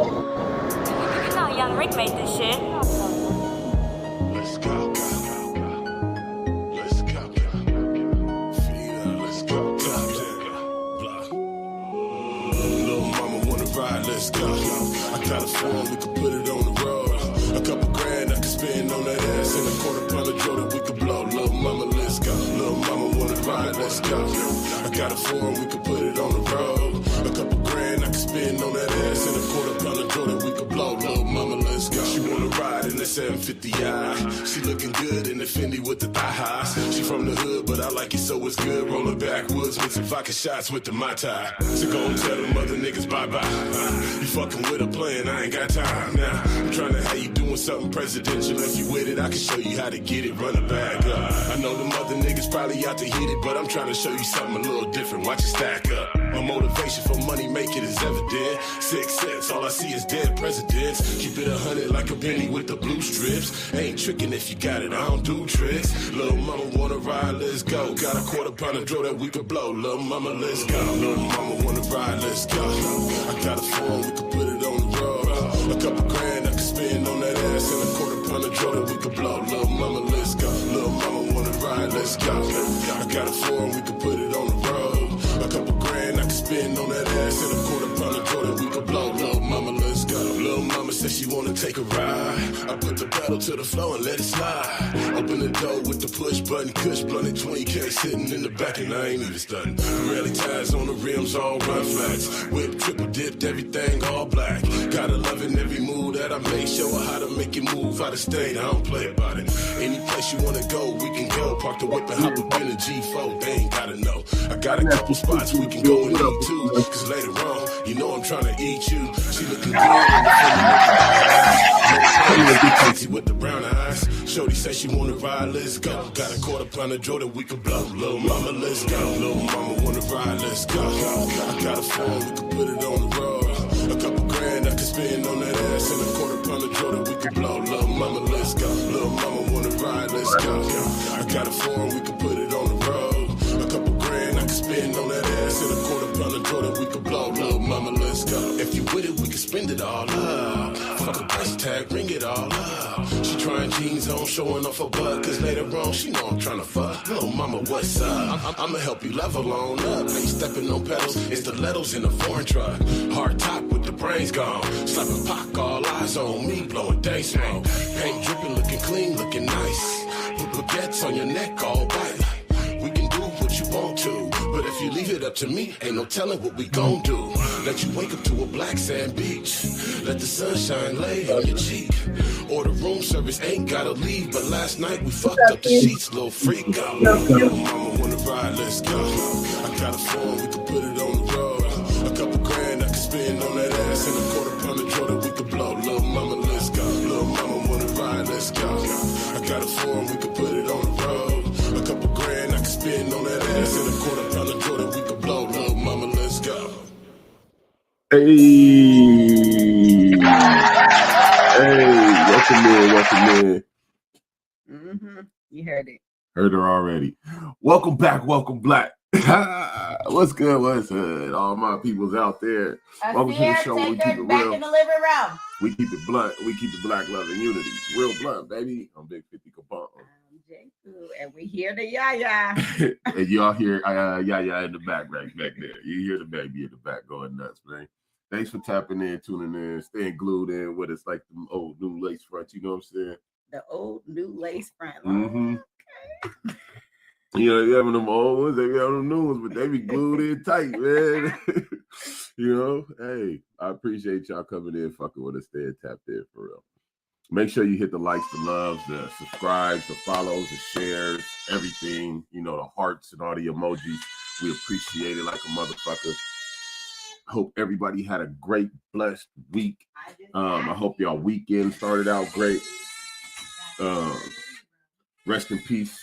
You know Young Rick made this shit. Let's go. Let's go. Feet up, let's go. Blah. Little mama wanna ride, let's go. I got a phone, we can put it on the road. A couple grand I can spend on that ass and a quarter pound of Jordan we can blow. Little mama, let's go. Little mama wanna ride, let's go. I got a phone, we can put it on the road. A couple grand I can spend on that ass and a quarter pound of Jordan we can blow. Little mama, let's go. She wanna ride in the 750i. She looking good in the Fendi with the thigh highs. She from the hood, but I like it so it's good. Rolling backwoods with some vodka shots with the Mai Tai. So go and tell them other niggas bye-bye. You fucking with a plan, I ain't got time now. I'm trying to have you doing something presidential. If you with it, I can show you how to get it, run a bag up. I know them other niggas probably out to hit it, but I'm trying to show you something a little different. Watch it stack up. My motivation for money making is evident. 6 cents, all I see is dead presidents. Keep it 100 like a penny with the blue strips. Ain't tricking if you got it, I don't do tricks. Little mama wanna ride, let's go. Got a quarter pound of draw that we could blow. Little mama, let's go. Little mama wanna ride, let's go. I got a phone, we could put it on the road. A couple grand I could spend on that ass and a quarter pound of draw that we could blow. Little mama, let's go. Little mama wanna ride, let's go. I got a phone, we could put it on the road. A couple grand I could spend on that ass and a quarter pound of draw that we could blow. Little mama, let's go. Little mama said she wanna take a ride. I put the pedal to the floor and let it slide. Open the door with the push button, Kush blunted, 20K sitting in the back and I ain't even stunning. Rally ties on the rims, all run flats. Whip triple dipped, everything all black. Gotta love in every move that I make. Show her how to make it move out of state. I don't play about it. Any place you wanna go, we can go. Park the whip and hop up in a G4. They ain't gotta know. I got a couple spots we can go and eat too. Cause later on, you know I'm trying to eat you. She looking good in the fancy with the brown eyes. Shorty say she wanna ride, let's go. Got a quarter pound of Jordan we can blow. Little mama, let's go. Little mama wanna ride, let's go. I got a phone, we can put it on the road. A couple grand I can spend on that ass and a quarter pound of Jordan we can blow. Little mama, let's go. Little mama wanna ride, let's go. I got a phone, we can put it on the road. A couple grand I can spend on that ass and a quarter pound of Jordan we can blow. Little mama, let's go. If you with it, we can spend it all up. Fuck a price tag, ring it all up. She trying jeans on, showing off her butt, cause later on she know I'm trying to fuck. Little mama, what's up? I'ma help you level on up. Ain't stepping on pedals, it's the stilettos in a foreign truck. Hard top with the brains gone. Slapping Pac, all eyes on me, blowing day smoke. Paint dripping, looking clean, looking nice. Put baguettes on your neck, all white. We can do what you want to, but if you leave it up to me, ain't no telling what we gon' do. Let you wake up to a black sand beach. Let the sunshine lay on your cheek. Or the room service ain't gotta leave, but last night we fucked up the sheets, little freak out. Little mama wanna ride, let's go. I got a phone, we can put it on the road. A couple grand I can spend on that ass and a quarter pound of Jordan we can blow. Little mama, let's go. Little mama wanna ride, let's go. I got a phone, we can put it on the road. A couple grand I can spend on that ass and a quarter pound of Jordan we can blow. Little mama, let's go. Hey, welcome in. You heard it. Heard her already. Welcome back, welcome black. What's good, what's good? All my peoples out there. Welcome to the show. We keep it back real. in the living room. We keep it blunt. We keep the black love and unity. Real blunt, baby. I'm Big 50 Kabong. I'm J2, and we hear the yaya. And y'all hear Yaya in the back right back there. You hear the baby in the back going nuts, man. Thanks for tapping in, tuning in, staying glued in with us like the old new lace front. You know what I'm saying? The old new lace front. Mm-hmm. Okay. You know, you having them old ones, they be having them new ones, but they be glued in tight, man. You know, hey, I appreciate y'all coming in, fucking with us, staying tapped in for real. Make sure you hit the likes, the loves, the subscribes, the follows, the shares, everything, you know, the hearts and all the emojis. We appreciate it like a motherfucker. Hope everybody had a great, blessed week. I hope y'all weekend started out great. Rest in peace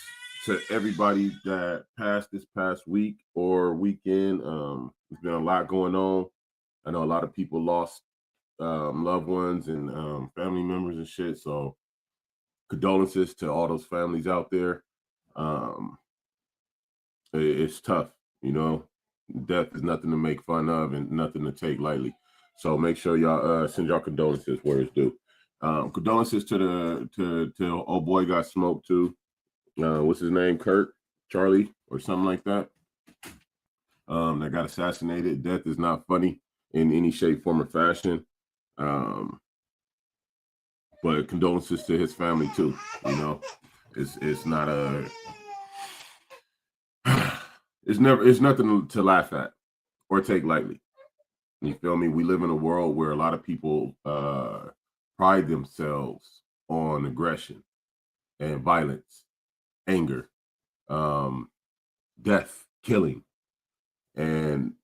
to everybody that passed this past week or weekend. There's been a lot going on. I know a lot of people lost loved ones and family members and shit. So condolences to all those families out there. It's tough, you know. Death is nothing to make fun of and nothing to take lightly. So make sure y'all send y'all condolences where it's due. Condolences to old boy got smoked too. What's his name? Charlie, or something like that. That got assassinated. Death is not funny in any shape, form, or fashion. But condolences to his family too. You know, it's not it's nothing to laugh at or take lightly. You feel me? We live in a world where a lot of people pride themselves on aggression and violence, anger, death, killing. And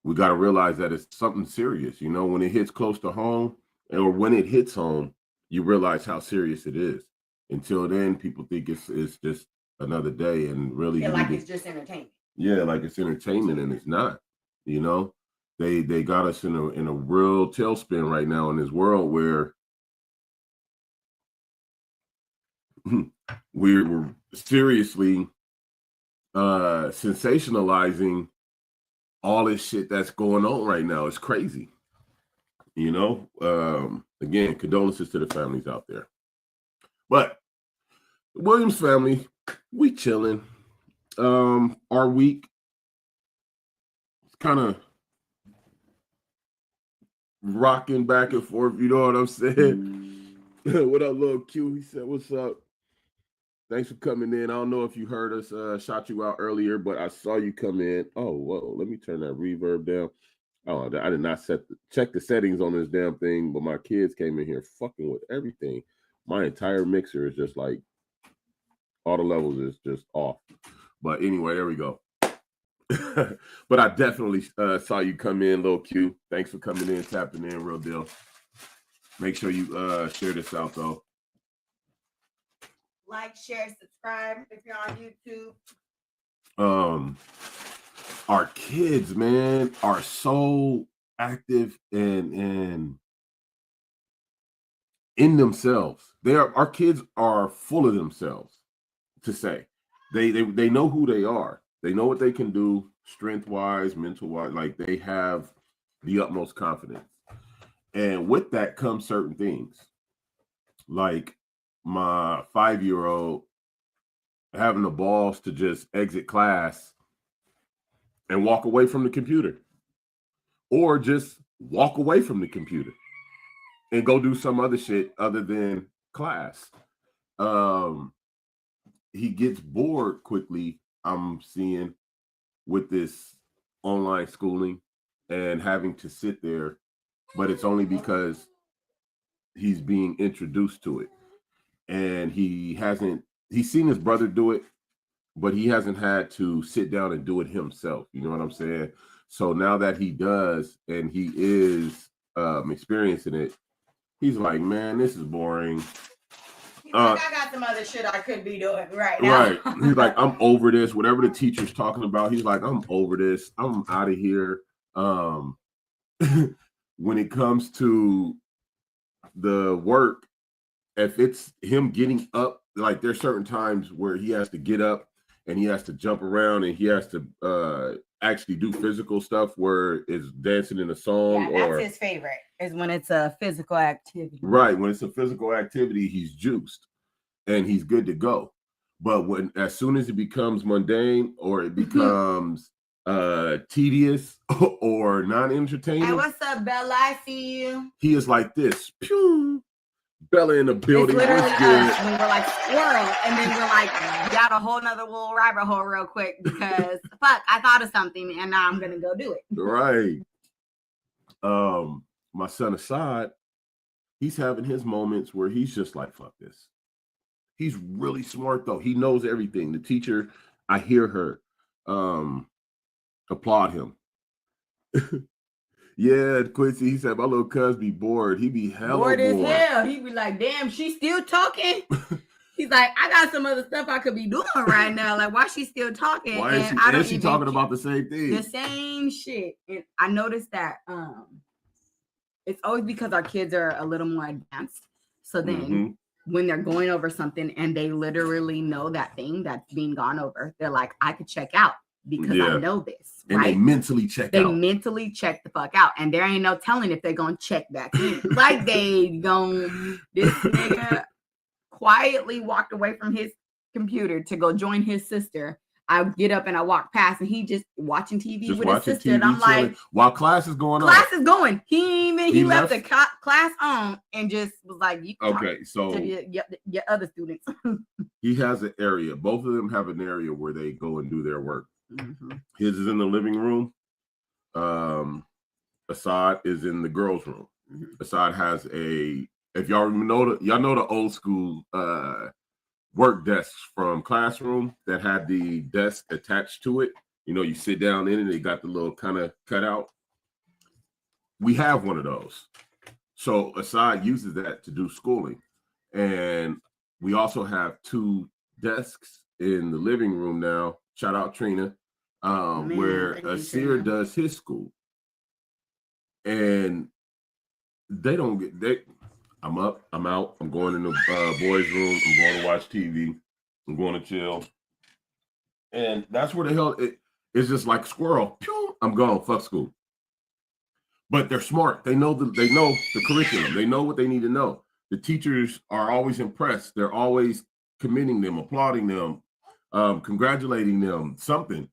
we got to realize that it's something serious. You know, when it hits close to home, or when it hits home, you realize how serious it is. Until then, people think it's just another day, and really, like it's just entertainment. Yeah, like it's entertainment, and it's not. You know, they got us in a real tailspin right now in this world where we're seriously sensationalizing all this shit that's going on right now. It's crazy. You know, again, condolences to the families out there. But the Williams family, we chilling. Our week is kind of rocking back and forth. You know what I'm saying? What up, little Q? He said, "What's up? Thanks for coming in. I don't know if you heard us shout you out earlier, but I saw you come in. Oh, whoa. Let me turn that reverb down. Oh, I did not check the settings on this damn thing, but my kids came in here fucking with everything. My entire mixer is just like, all the levels is just off. But anyway, there we go. But I definitely saw you come in, Lil Q. Thanks for coming in, tapping in, real deal. Make sure you share this out, though. Like, share, subscribe if you're on YouTube. Our kids, man, are so active and in themselves. Our kids are full of themselves, to say. They know who they are. They know what they can do, strength-wise, mental-wise. Like, they have the utmost confidence. And with that comes certain things. Like my 5-year-old having the balls to just exit class and walk away from the computer, or just walk away from the computer and go do some other shit other than class. He gets bored quickly, I'm seeing, with this online schooling and having to sit there, but it's only because he's being introduced to it. And he's seen his brother do it, but he hasn't had to sit down and do it himself. You know what I'm saying? So now that he does, and he is experiencing it, he's like, man, this is boring. I got some other shit I could be doing right now. Right. He's like, I'm over this. Whatever the teacher's talking about, he's like, I'm over this. I'm out of here. When it comes to the work, if it's him getting up, like there's certain times where he has to get up and he has to jump around and he has to actually do physical stuff where it's dancing in a song. Yeah, that's his favorite, is when it's a physical activity. Right. When it's a physical activity, he's juiced and he's good to go. But as soon as it becomes mundane or it becomes tedious or non-entertaining. Hey, what's up, Bella? I see you. He is like this. Pew! Bella in the building. It's literally us when we're like squirrel, and then we're like got a whole nother little rabbit hole real quick because fuck, I thought of something and now I'm gonna go do it. Right. My son Assad, he's having his moments where he's just like, fuck this. He's really smart though. He knows everything. The teacher, I hear her applaud him. Yeah, Quincy, he said, my little cuz be bored. He be hella bored. As hell. He be like, damn, she's still talking. He's like, I got some other stuff I could be doing right now. Like, why she still talking? Why is she talking about the same thing? The same shit. And I noticed that it's always because our kids are a little more advanced. So then when they're going over something and they literally know that thing that's being gone over, they're like, I could check out because I know this. And right? they mentally check They out. mentally check the fuck out. And there ain't no telling if they're going to check back in. Like they going, this nigga quietly walked away from his computer to go join his sister. I get up and I walk past and he just watching TV Just with his watching sister. TV, And I'm chilling, like, while class is going on. class is going. He left the left? class on and just was like, you can talk Okay, so to your other students. he has an area. Both of them have an area where they go and do their work. His is in the living room. Assad is in the girls' room. Assad has if y'all know the old school work desks from classroom that had the desk attached to it. You know, you sit down in it, they got the little kind of cutout. We have one of those. So Assad uses that to do schooling. And we also have 2 desks in the living room now. Shout out Trina, where Asir does his school. And they don't get I'm up, I'm out, I'm going in the boys' room, I'm going to watch TV, I'm going to chill. And that's where the hell it's just like squirrel. Pew, I'm gone, fuck school. But they're smart. They know the curriculum. They know what they need to know. The teachers are always impressed. They're always commending them, applauding them, congratulating them, something.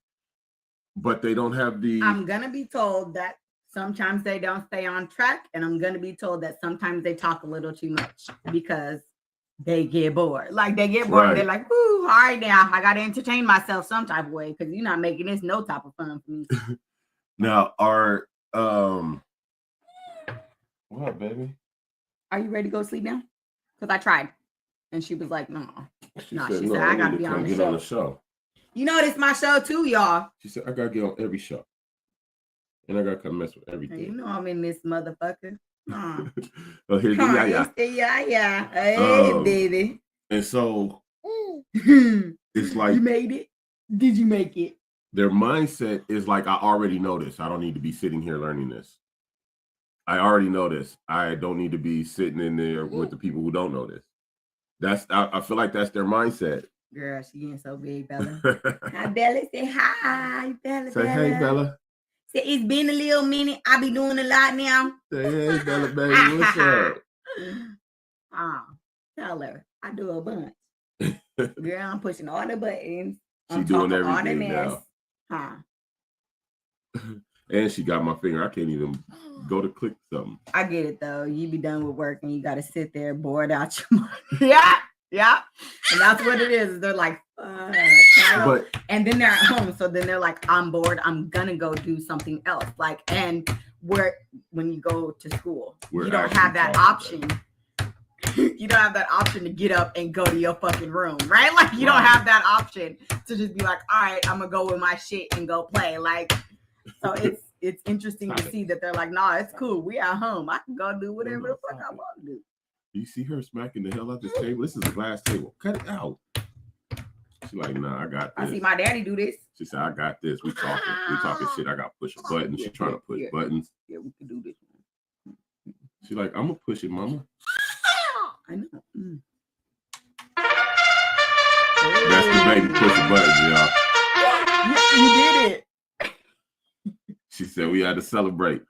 But they don't have the. I'm gonna be told that sometimes they don't stay on track, and I'm gonna be told that sometimes they talk a little too much because they get bored. Like they get bored. Right. They're like, "Ooh, all right, now I gotta entertain myself some type of way because you're not making this no type of fun for me." Now, what, baby? Are you ready to go sleep now? Because I tried, and she was like, "No." She said, I gotta be on the show. You know, this is my show too, y'all. She said, I gotta get on every show. And I gotta come mess with everything. You know I'm in this motherfucker. Oh, here's the yeah. Hey, baby. And so it's like you made it. Did you make it? Their mindset is like, I already know this. I don't need to be sitting here learning this. I already know this. I don't need to be sitting in there with the people who don't know this. I feel like that's their mindset. Girl, she getting so big, Bella. Hi, Bella. Say hi, Bella. Say hey, Bella. Say it's been a little minute. I be doing a lot now. Say hey, Bella, baby. What's up? Tell her I do a bunch. Girl, I'm pushing all the buttons. She doing everything now. And she got my finger. I can't even go to click something. I get it though. You be done with work and you got to sit there bored out your mind. Yeah. And that's what it is. They're like, and then they're at home. So then they're like, I'm bored. I'm gonna go do something else. Like, and when you go to school, you don't have that option. You don't have that option to get up and go to your fucking room, right? Like you don't have that option to just be like, all right, I'm gonna go with my shit and go play. Like, so it's interesting to see that they're like, nah, it's cool. We at home. I can go do whatever the fuck I want to do. You see her smacking the hell out this table? This is a glass table. Cut it out. She's like, nah, I got this. I see my daddy do this. She said, I got this. We talking shit. I got to push a button. She's trying to push buttons. Yeah, we can do this. She's like, I'm going to push it, mama. I know. That's the baby pushing buttons, y'all. You did it. She said, we had to celebrate.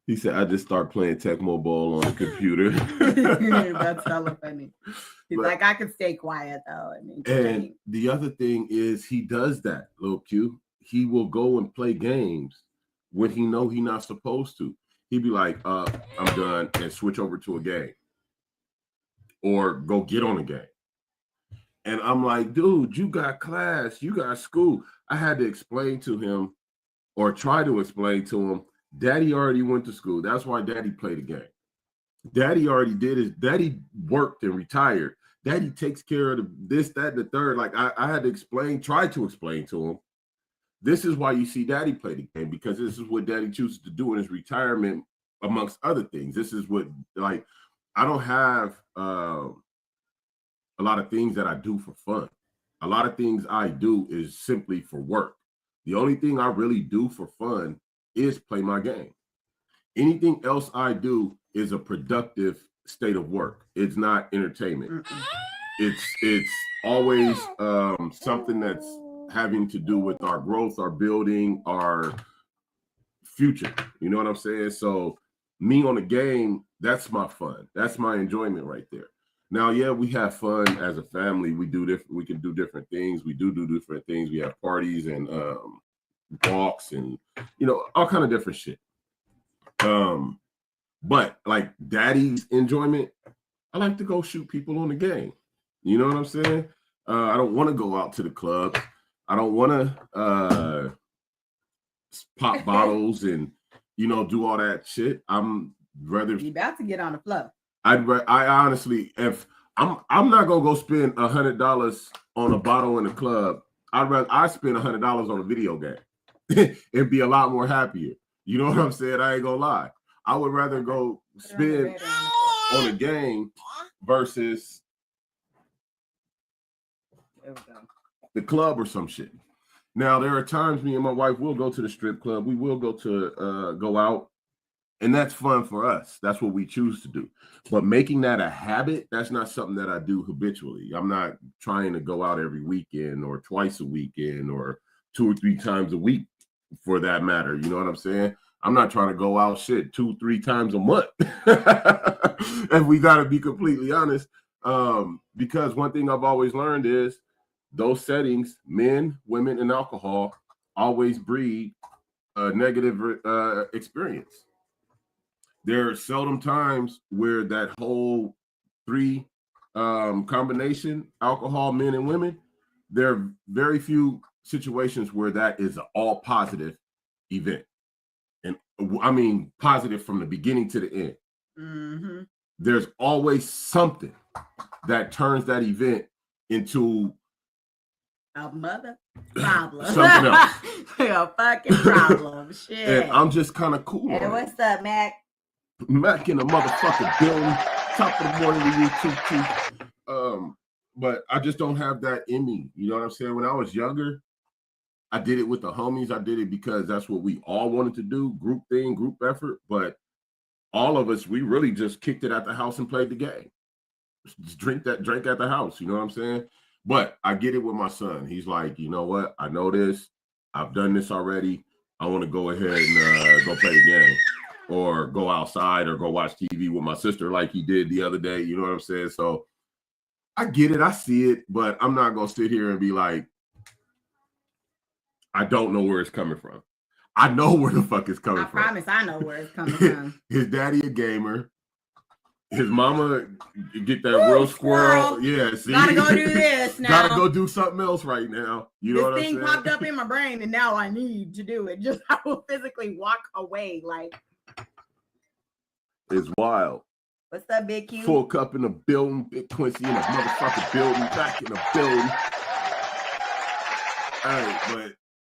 He said, I just start playing Tecmo Bowl on the computer. That's hella funny. He's like, I could stay quiet though. And the other thing is he does that, Lil Q. He will go and play games when he know he's not supposed to. He'd be like, I'm done, and switch over to a game. Or go get on a game. And I'm like, dude, you got class, you got school. I had to explain to him, or try to explain to him, Daddy already went to school. That's why Daddy played a game. Daddy already did his, Daddy worked and retired. Daddy takes care of this, that, and the third. Like I had to try to explain to him, this is why you see Daddy play the game, because this is what Daddy chooses to do in his retirement, amongst other things. This is what, like, I don't have a lot of things that I do for fun. A lot of things I do is simply for work. The only thing I really do for fun is play my game. Anything else I do is a productive state of work. It's not entertainment. It's always something that's having to do with our growth, our building, our future. You know what I'm saying? So me on the game, that's my fun. That's my enjoyment right there. Now, yeah, we have fun as a family. We can do different things. We do different things. We have parties and walks and, you know, all kind of different shit. But like daddy's enjoyment, I like to go shoot people on the game. You know what I'm saying? I don't want to go out to the clubs. I don't want to pop bottles and, you know, do all that shit. I'm rather. You about to get on the floor. I honestly, if I'm not gonna go spend $100 on a bottle in the club, I spend $100 on a video game and be a lot more happier. You know what I'm saying? I ain't gonna lie. I would rather go spend on a game versus the club or some shit. Now, there are times me and my wife will go to the strip club. We will go out, and that's fun for us. That's what we choose to do. But making that a habit, that's not something that I do habitually. I'm not trying to go out every weekend or twice a weekend or 2 or 3 times a week for that matter. You know what I'm saying? I'm not trying to go out 2-3 times a month. And we got to be completely honest, because one thing I've always learned is those settings, men, women, and alcohol, always breed a negative experience. There are seldom times where that whole 3 combination, alcohol, men, and women, there are very few situations where that is an all positive event. And I mean positive from the beginning to the end. Mm-hmm. There's always something that turns that event into a mother problem. Something else. A fucking problem. Shit. And I'm just kind of cool. Hey, what's up, Mac? Mac in the motherfucking building. Top of the morning to you too. But I just don't have that in me. You know what I'm saying? When I was younger, I did it with the homies. I did it because that's what we all wanted to do. Group thing, group effort. But all of us, we really just kicked it at the house and played the game. Just drink at the house. You know what I'm saying? But I get it with my son. He's like, you know what? I know this. I've done this already. I want to go ahead and go play the game or go outside or go watch TV with my sister like he did the other day. You know what I'm saying? So I get it. I see it. But I'm not going to sit here and be like, I don't know where it's coming from. I know where the fuck it's coming from. I promise I know where it's coming from. His daddy a gamer. His mama get that real squirrel. Yeah, see? Gotta go do this now. Gotta go do something else right now. You know what I'm saying? This thing popped up in my brain and now I need to do it. Just I will physically walk away like. It's wild. What's up, Big Q? Full Cup in the building. Big Quincy in the motherfucking building. Back in the building. All right,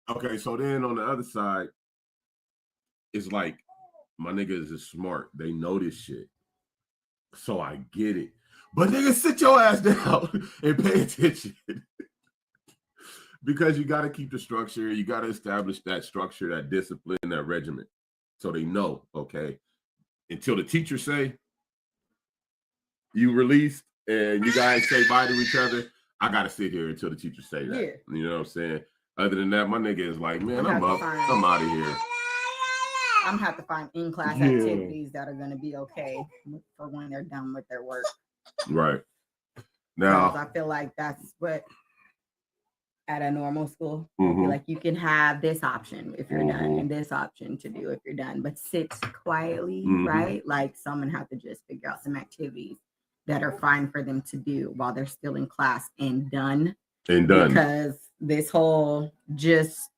but okay, so then on the other side, it's like my niggas is smart. They know this shit. So I get it. But nigga, sit your ass down and pay attention. Because you got to keep the structure. You got to establish that structure, that discipline, that regiment. So they know, okay, until the teacher say you released and you guys say bye to each other, I got to sit here until the teacher say that. Yeah. You know what I'm saying? Other than that, my nigga is like, man, I'm up. I'm out of here. I'm gonna have to find in-class activities that are gonna be okay for when they're done with their work. Right. Now, I feel like that's what at a normal school, I feel like you can have this option if you're done and this option to do if you're done, but sit quietly, right? Like someone have to just figure out some activities that are fine for them to do while they're still in class and done. Because this whole just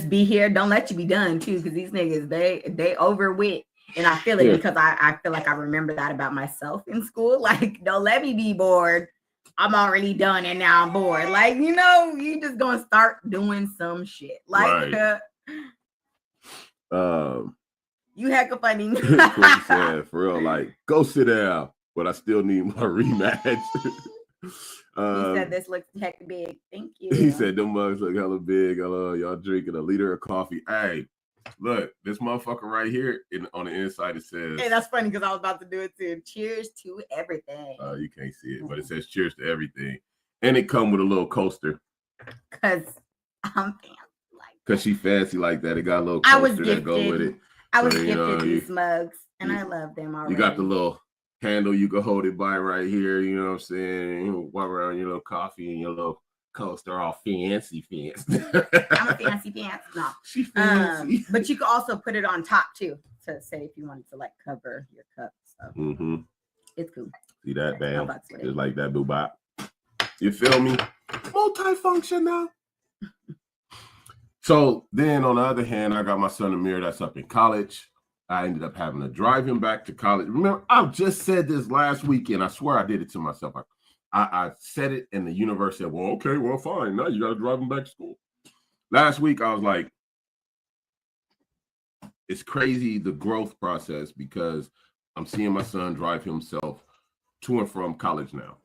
be here, don't let you be done too, because these niggas they overwit, and I feel it because I feel like I remember that about myself in school. Like, don't let me be bored. I'm already done and now I'm bored. Like, you know, you just gonna start doing some shit. Like, you hecka funny. Said, for real, like, go sit down, but I still need my rematch. He said this looks heck big. Thank you. He said them mugs look hella big. Hello, y'all drinking a liter of coffee. Hey, look, this motherfucker right here on the inside, it says. Hey, that's funny because I was about to do it too. Cheers to everything. You can't see it, but it says cheers to everything. And it come with a little coaster. Because I'm fancy like that. Because she fancy like that. It got a little I was coaster that go with gifted. it. I was So, you gifted know, these mugs, and I love them already. You got the little handle you can hold it by right here. You know what I'm saying? You walk around your little coffee and your little coaster all fancy. I'm a fancy pants. No. She fancy. But you can also put it on top too, to say if you wanted to like cover your cup. So it's cool. See that, bam? Starbucks Just like that, boobop. You feel me? Multifunction now. So then on the other hand, I got my son Amir that's up in college. I ended up having to drive him back to college. Remember, I just said this last weekend. I swear I did it to myself. I said it and the universe said, well, okay, well, fine. Now you got to drive him back to school. Last week, I was like, it's crazy the growth process because I'm seeing my son drive himself to and from college now.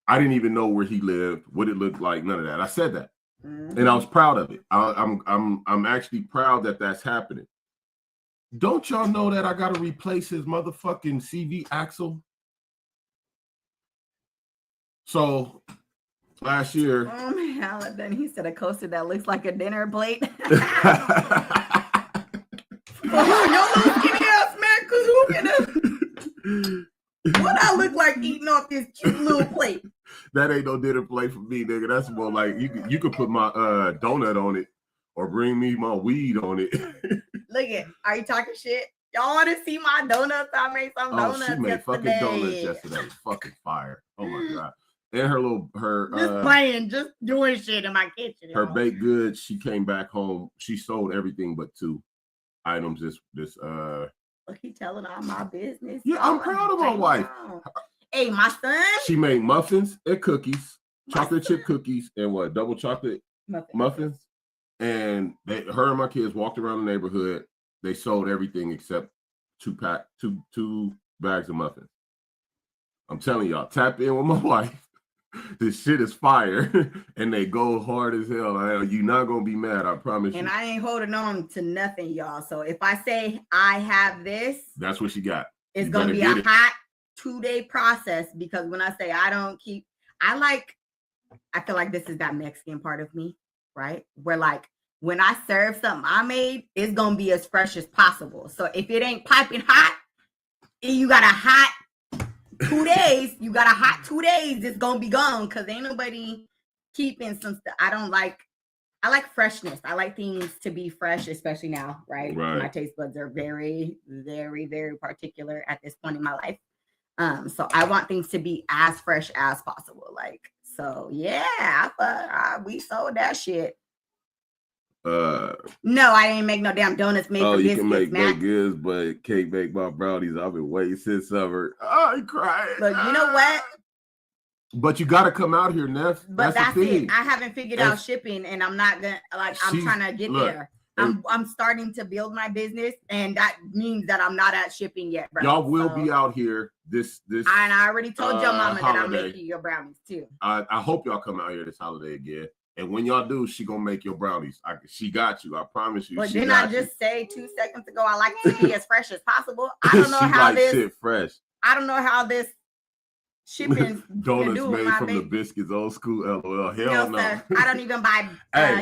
I didn't even know where he lived, what it looked like, none of that. I said that. And I was proud of it. I'm actually proud that that's happening. Don't y'all know that I got to replace his motherfucking CV axle? So last year. Oh my God, then he said a coaster that looks like a dinner plate. Your little skinny ass man, cause who can what I look like eating off this cute little plate? That ain't no dinner plate for me, nigga. That's more like you could put my donut on it or bring me my weed on it. Look at, are you talking shit? Y'all want to see my donuts? I made some donuts she made yesterday. fucking donuts yesterday. Fucking fire. Oh my God. And her just playing, just doing shit in my kitchen. Her baked goods, she came back home. She sold everything but 2 items this Look, he telling all my business. Yeah, I'm proud of my wife. Hey, my son. She made muffins and cookies, chocolate chip cookies, and what? Double chocolate muffins. And her and my kids walked around the neighborhood. They sold everything except 2 bags of muffins. I'm telling y'all, tap in with my wife. This shit is fire, and they go hard as hell. You're not gonna be mad, I promise you. And I ain't holding on to nothing, y'all. So if I say I have this, that's what she got. It's gonna be a hot 2-day process because when I say I don't keep, I feel like this is that Mexican part of me, right? Where like when I serve something I made, it's gonna be as fresh as possible. So if it ain't piping hot, you got a hot 2 days, you got a hot 2 days, it's gonna be gone because ain't nobody keeping some stuff. I like freshness. I like things to be fresh, especially now, right? My taste buds are very, very, very particular at this point in my life. So I want things to be as fresh as possible. Like, so yeah, we sold that shit. No, I didn't make no damn donuts made from biscuits, you can make man. baked goods, but can't make my brownies. I've been waiting since summer. Oh, I'm crying. Look, you know what? But you got to come out here, Neff. But that's it. I haven't figured out shipping, and I'm not gonna I'm trying to get there. I'm starting to build my business, and that means that I'm not at shipping yet, bro. Y'all will be out here this. And I already told your mama holiday. That I'm making your brownies too. I hope y'all come out here this holiday again. And when y'all do, she gonna make your brownies. She got you. I promise you. But didn't I just say 2 seconds ago I like to be as fresh as possible? I don't know how this shit fresh. I don't know how this shipping donuts made from the biscuits, old school. LOL. Hell no. Sir. I don't even buy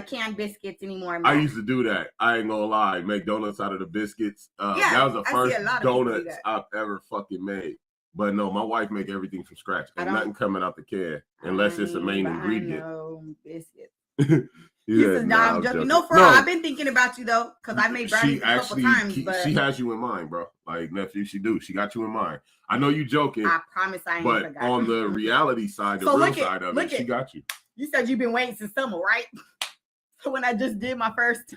canned biscuits anymore. Man. I used to do that. I ain't gonna lie. Make donuts out of the biscuits. That was the first donuts I've ever fucking made. But no, my wife make everything from scratch. Ain't nothing coming out the can unless it's the main ingredient. No biscuits. I'm joking. No, for real, I've been thinking about you though, because I made brownies a couple times. But she has you in mind, bro. Like nephew, she got you in mind. I know you joking. I promise I ain't. But on the reality side, the real side of it, she got you. You said you've been waiting since summer, right? So when I just did my first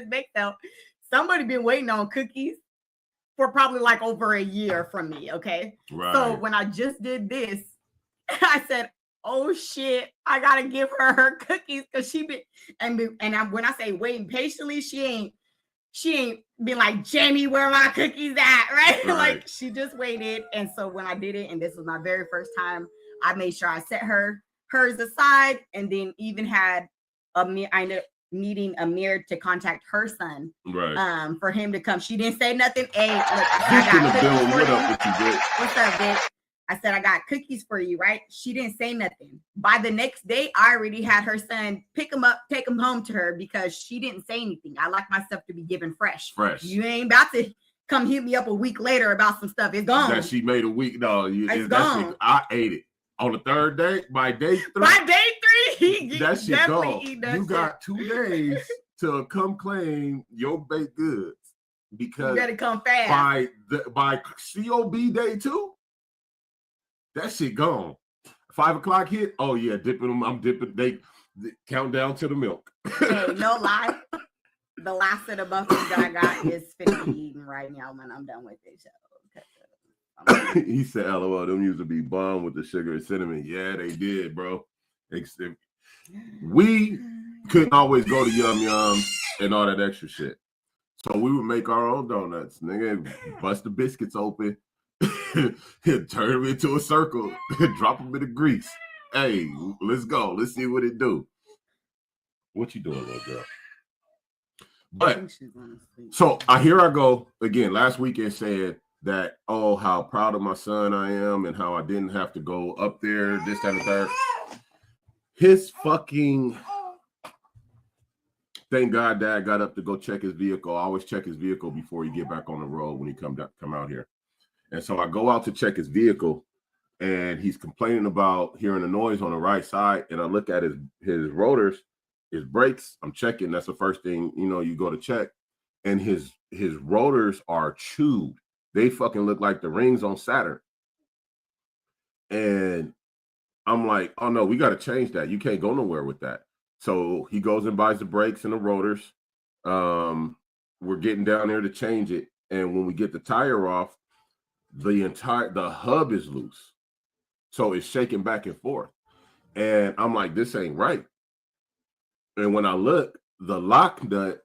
bake sale, somebody been waiting on cookies for probably like over a year from me. Okay. Right. So when I just did this, I said, oh shit, I gotta give her cookies because she been when I say waiting patiently, she ain't been like, Jamie, where are my cookies at? Right? Like she just waited. And so when I did it, and this was my very first time, I made sure I set hers aside, and then even had I ended up needing Amir to contact her son, for him to come. She didn't say nothing. Hey, look, I got cookies for you. What's up, bitch? I said, I got cookies for you, right? She didn't say nothing. By the next day, I already had her son pick him up, take him home to her because she didn't say anything. I like my stuff to be given fresh. You ain't about to come hit me up a week later about some stuff. It's gone. That she made a week. No, it's gone. I ate it. On the third day, by day 3. By day 3, that shit gone. You got 2 days to come claim your baked goods because you gotta come fast. By COB day 2, that shit gone. 5 o'clock hit. Oh yeah, dipping them. I'm dipping. They count down to the milk. Hey, no lie. The last of the muffins that I got is finished eating right now when I'm done with it. He said, "LOL, them used to be bomb with the sugar and cinnamon." Yeah, they did, bro. We couldn't always go to Yum Yum and all that extra shit, so we would make our own donuts. Nigga, bust the biscuits open, turn them into a circle, drop them in the grease. Hey, let's go. Let's see what it do. What you doing, little girl? But so here I go again. Last weekend said that, oh, how proud of my son I am and how I didn't have to go up there, this, that, and third. His fucking, thank God Dad got up to go check his vehicle. I always check his vehicle before he get back on the road when he come out here. And so I go out to check his vehicle and he's complaining about hearing a noise on the right side. And I look at his rotors, his brakes. I'm checking. That's the first thing, you go to check. And his rotors are chewed. They fucking look like the rings on Saturn. And I'm like, oh no, we got to change that. You can't go nowhere with that. So he goes and buys the brakes and the rotors. We're getting down there to change it. And when we get the tire off, the hub is loose. So it's shaking back and forth. And I'm like, this ain't right. And when I look, the lock nut,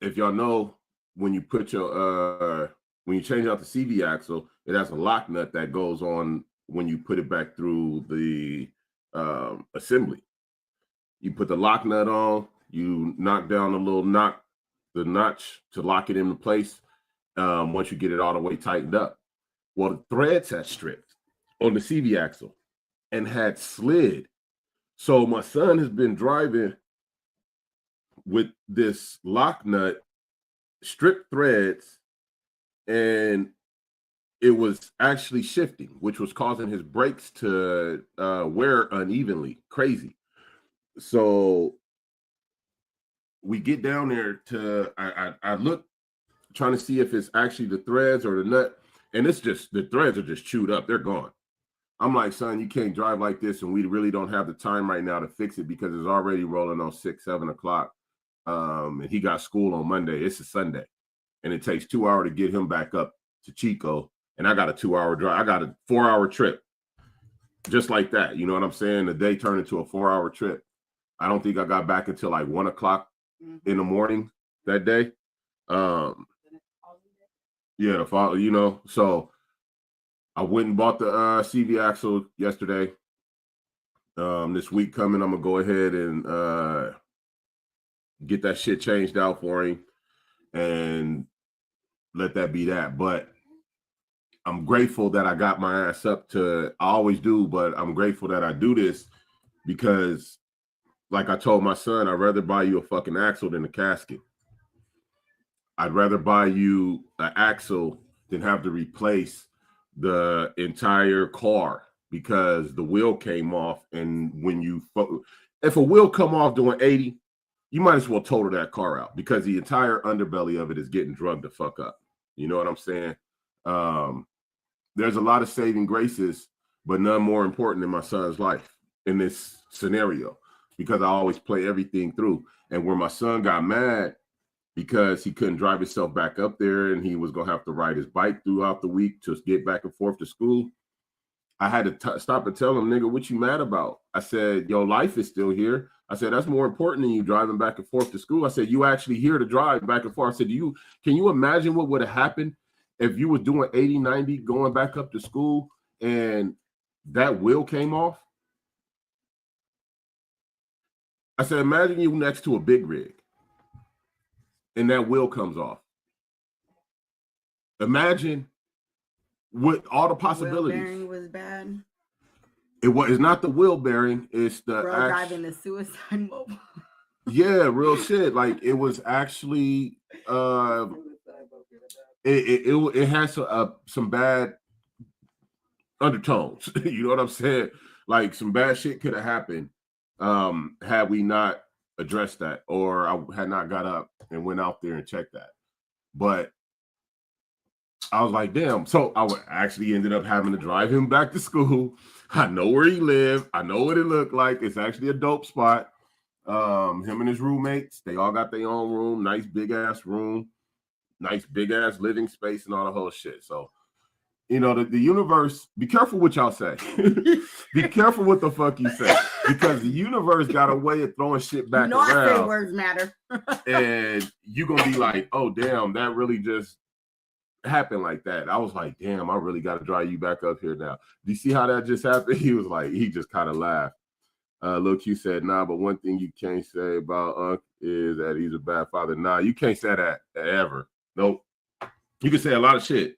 if y'all know, when you put when you change out the CV axle, it has a lock nut that goes on when you put it back through the assembly. You put the lock nut on, you knock down the notch to lock it into place once you get it all the way tightened up. Well, the threads had stripped on the CV axle and had slid. So my son has been driving with this lock nut, stripped threads, and it was actually shifting, which was causing his brakes to wear unevenly. Crazy. So we get down there I look, trying to see if it's actually the threads or the nut, and it's just, the threads are just chewed up. They're gone. I'm like, son, you can't drive like this, and we really don't have the time right now to fix it because it's already rolling on 6-7 o'clock. And he got school on Monday. It's a Sunday. And it takes 2 hours to get him back up to Chico. And I got a 2-hour drive. I got a 4-hour trip. Just like that. You know what I'm saying? The day turned into a 4-hour trip. I don't think I got back until like 1 o'clock in the morning that day. So I went and bought the CV axle yesterday. This week coming, I'm going to go ahead and get that shit changed out for him and let that be that. But I'm grateful that I got my ass up to, I always do, but I'm grateful that I do this because, like I told my son, I'd rather buy you a fucking axle than a casket. I'd rather buy you an axle than have to replace the entire car because the wheel came off. And if a wheel come off doing 80, you might as well total that car out because the entire underbelly of it is getting drugged the fuck up. You know what I'm saying? There's a lot of saving graces, but none more important than my son's life in this scenario because I always play everything through. And where my son got mad because he couldn't drive himself back up there and he was going to have to ride his bike throughout the week to get back and forth to school, I had to stop and tell him, nigga, what you mad about? I said, your life is still here. I said, that's more important than you driving back and forth to school. I said, you actually here to drive back and forth. I said, can you imagine what would have happened if you were doing 80, 90, going back up to school and that wheel came off? I said, imagine you next to a big rig and that wheel comes off. Imagine with all the possibilities. Wheel bearing was bad. It's not the wheel bearing. It's the driving the suicide mobile. Yeah, real shit. Like it was actually it has some bad undertones. You know what I'm saying? Like some bad shit could have happened had we not addressed that, or I had not got up and went out there and checked that. But I was like, damn. So I actually ended up having to drive him back to school. I know where he lived. I know what it looked like. It's actually a dope spot. Him and his roommates, they all got their own room, nice big ass room, nice big ass living space and all the whole shit. So, you know, the universe, be careful what y'all say. Be careful what the fuck you say, because the universe got a way of throwing shit back around. I say words matter. And you gonna be like, oh damn, that really just happened like that. I was like, damn, I really got to drive you back up here now. Do you see how that just happened? He was like, he just kind of laughed. Lil Q said, nah, but one thing you can't say about Unc is that he's a bad father. Nah, you can't say that ever. Nope. You can say a lot of shit.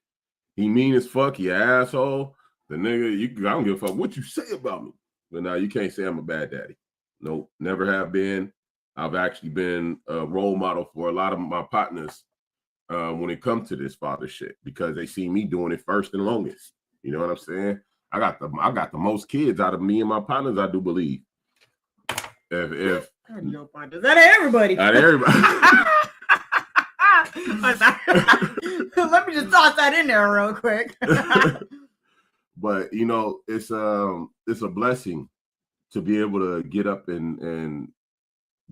He mean as fuck. He an asshole. The nigga, I don't give a fuck what you say about me. But now you can't say I'm a bad daddy. Nope, never have been. I've actually been a role model for a lot of my partners when it comes to this father shit, because they see me doing it first and longest. You know what I'm saying? I got the most kids out of me and my partners, I do believe. If your partners, out of everybody. Out of everybody. Let me just toss that in there real quick. But you know, it's a blessing to be able to get up and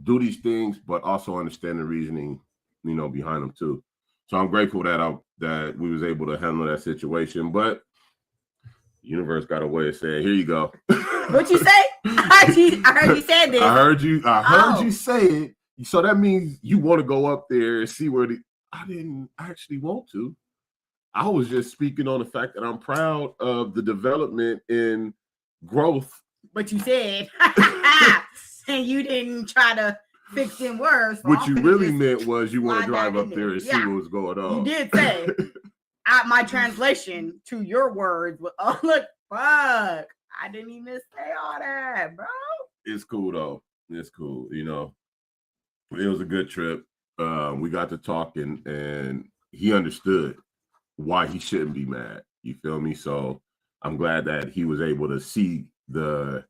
do these things, but also understand the reasoning, you know, behind them too. So I'm grateful that we was able to handle that situation. But the universe got a way of saying, "Here you go." What you say? I heard you say this. I heard you say it. So that means you want to go up there and see where I didn't actually want to. I was just speaking on the fact that I'm proud of the development and growth. But you said, and you didn't try to fix them words. So what you really meant was you want to drive up there and see what was going on. You did say, my translation to your words was, oh, look, fuck. I didn't even say all that, bro. It's cool, though. It's cool. You know, it was a good trip. We got to talk, and he understood why he shouldn't be mad. You feel me? So I'm glad that he was able to see the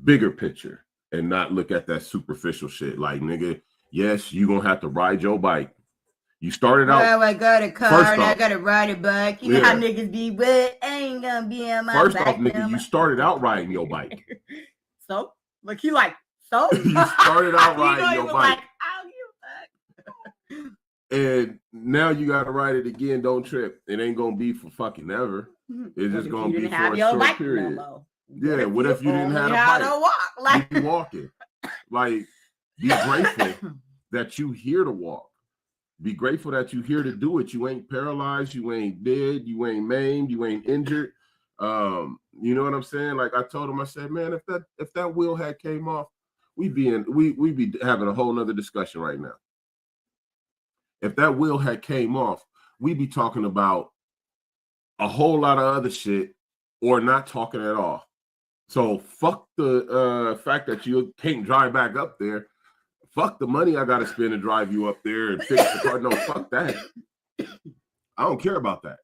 bigger picture and not look at that superficial shit. Like, nigga, yes, you gonna have to ride your bike. You started out. Well, I got a car and I got to ride a bike. You know how niggas be, but I ain't gonna be on my First bike. off, nigga, you started out riding your bike. So? Look, he like, so? You started out riding your bike. Like, I don't give a fuck. And now you got to ride it again. Don't trip. It ain't gonna be for fucking ever. It's just gonna be for a short period. Yeah. What if you didn't have a bike? To walk? Like, you walking. Like, be grateful that you here to walk. Be grateful that you here to do it. You ain't paralyzed. You ain't dead. You ain't maimed. You ain't injured. You know what I'm saying? Like I told him, I said, man, if that wheel had came off, we'd be having a whole nother discussion right now. If that wheel had came off, we'd be talking about a whole lot of other shit or not talking at all. So fuck the fact that you can't drive back up there. Fuck the money I got to spend to drive you up there and fix the car. No, fuck that. I don't care about that.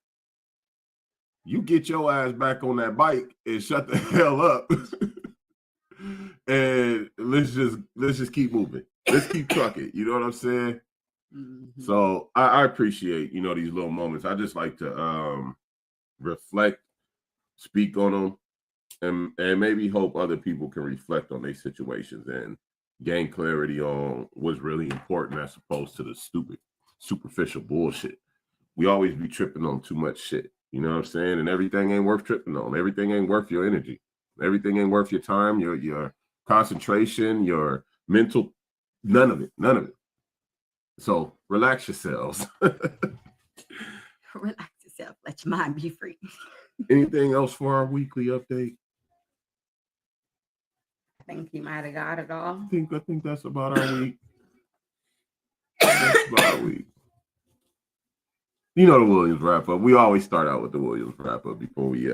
You get your ass back on that bike and shut the hell up. And let's just keep moving. Let's keep trucking. You know what I'm saying? Mm-hmm. So I appreciate, you know, these little moments. I just like to reflect, speak on them, and maybe hope other people can reflect on their situations and gain clarity on what's really important as opposed to the stupid, superficial bullshit. We always be tripping on too much shit. You know what I'm saying? And everything ain't worth tripping on. Everything ain't worth your energy. Everything ain't worth your time, your concentration, your mental, none of it. So relax yourselves. Relax yourself. Let your mind be free. Anything else for our weekly update? I think he might have got it all. I think that's about our week. That's about our week. You know the Williams wrap up. We always start out with the Williams wrap up before we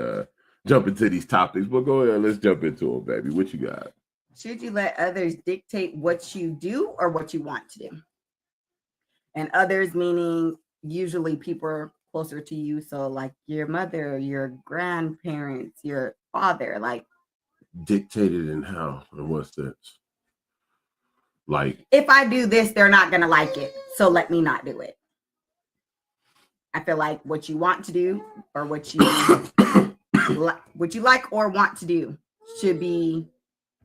jump into these topics. But go ahead, let's jump into it, baby. What you got? Should you let others dictate what you do or what you want to do? And others meaning usually people closer to you. So like your mother, your grandparents, your father, like dictated in how and what sense? Like if I do this, they're not gonna like it. So let me not do it. I feel like what you want to do or what you like or want to do should be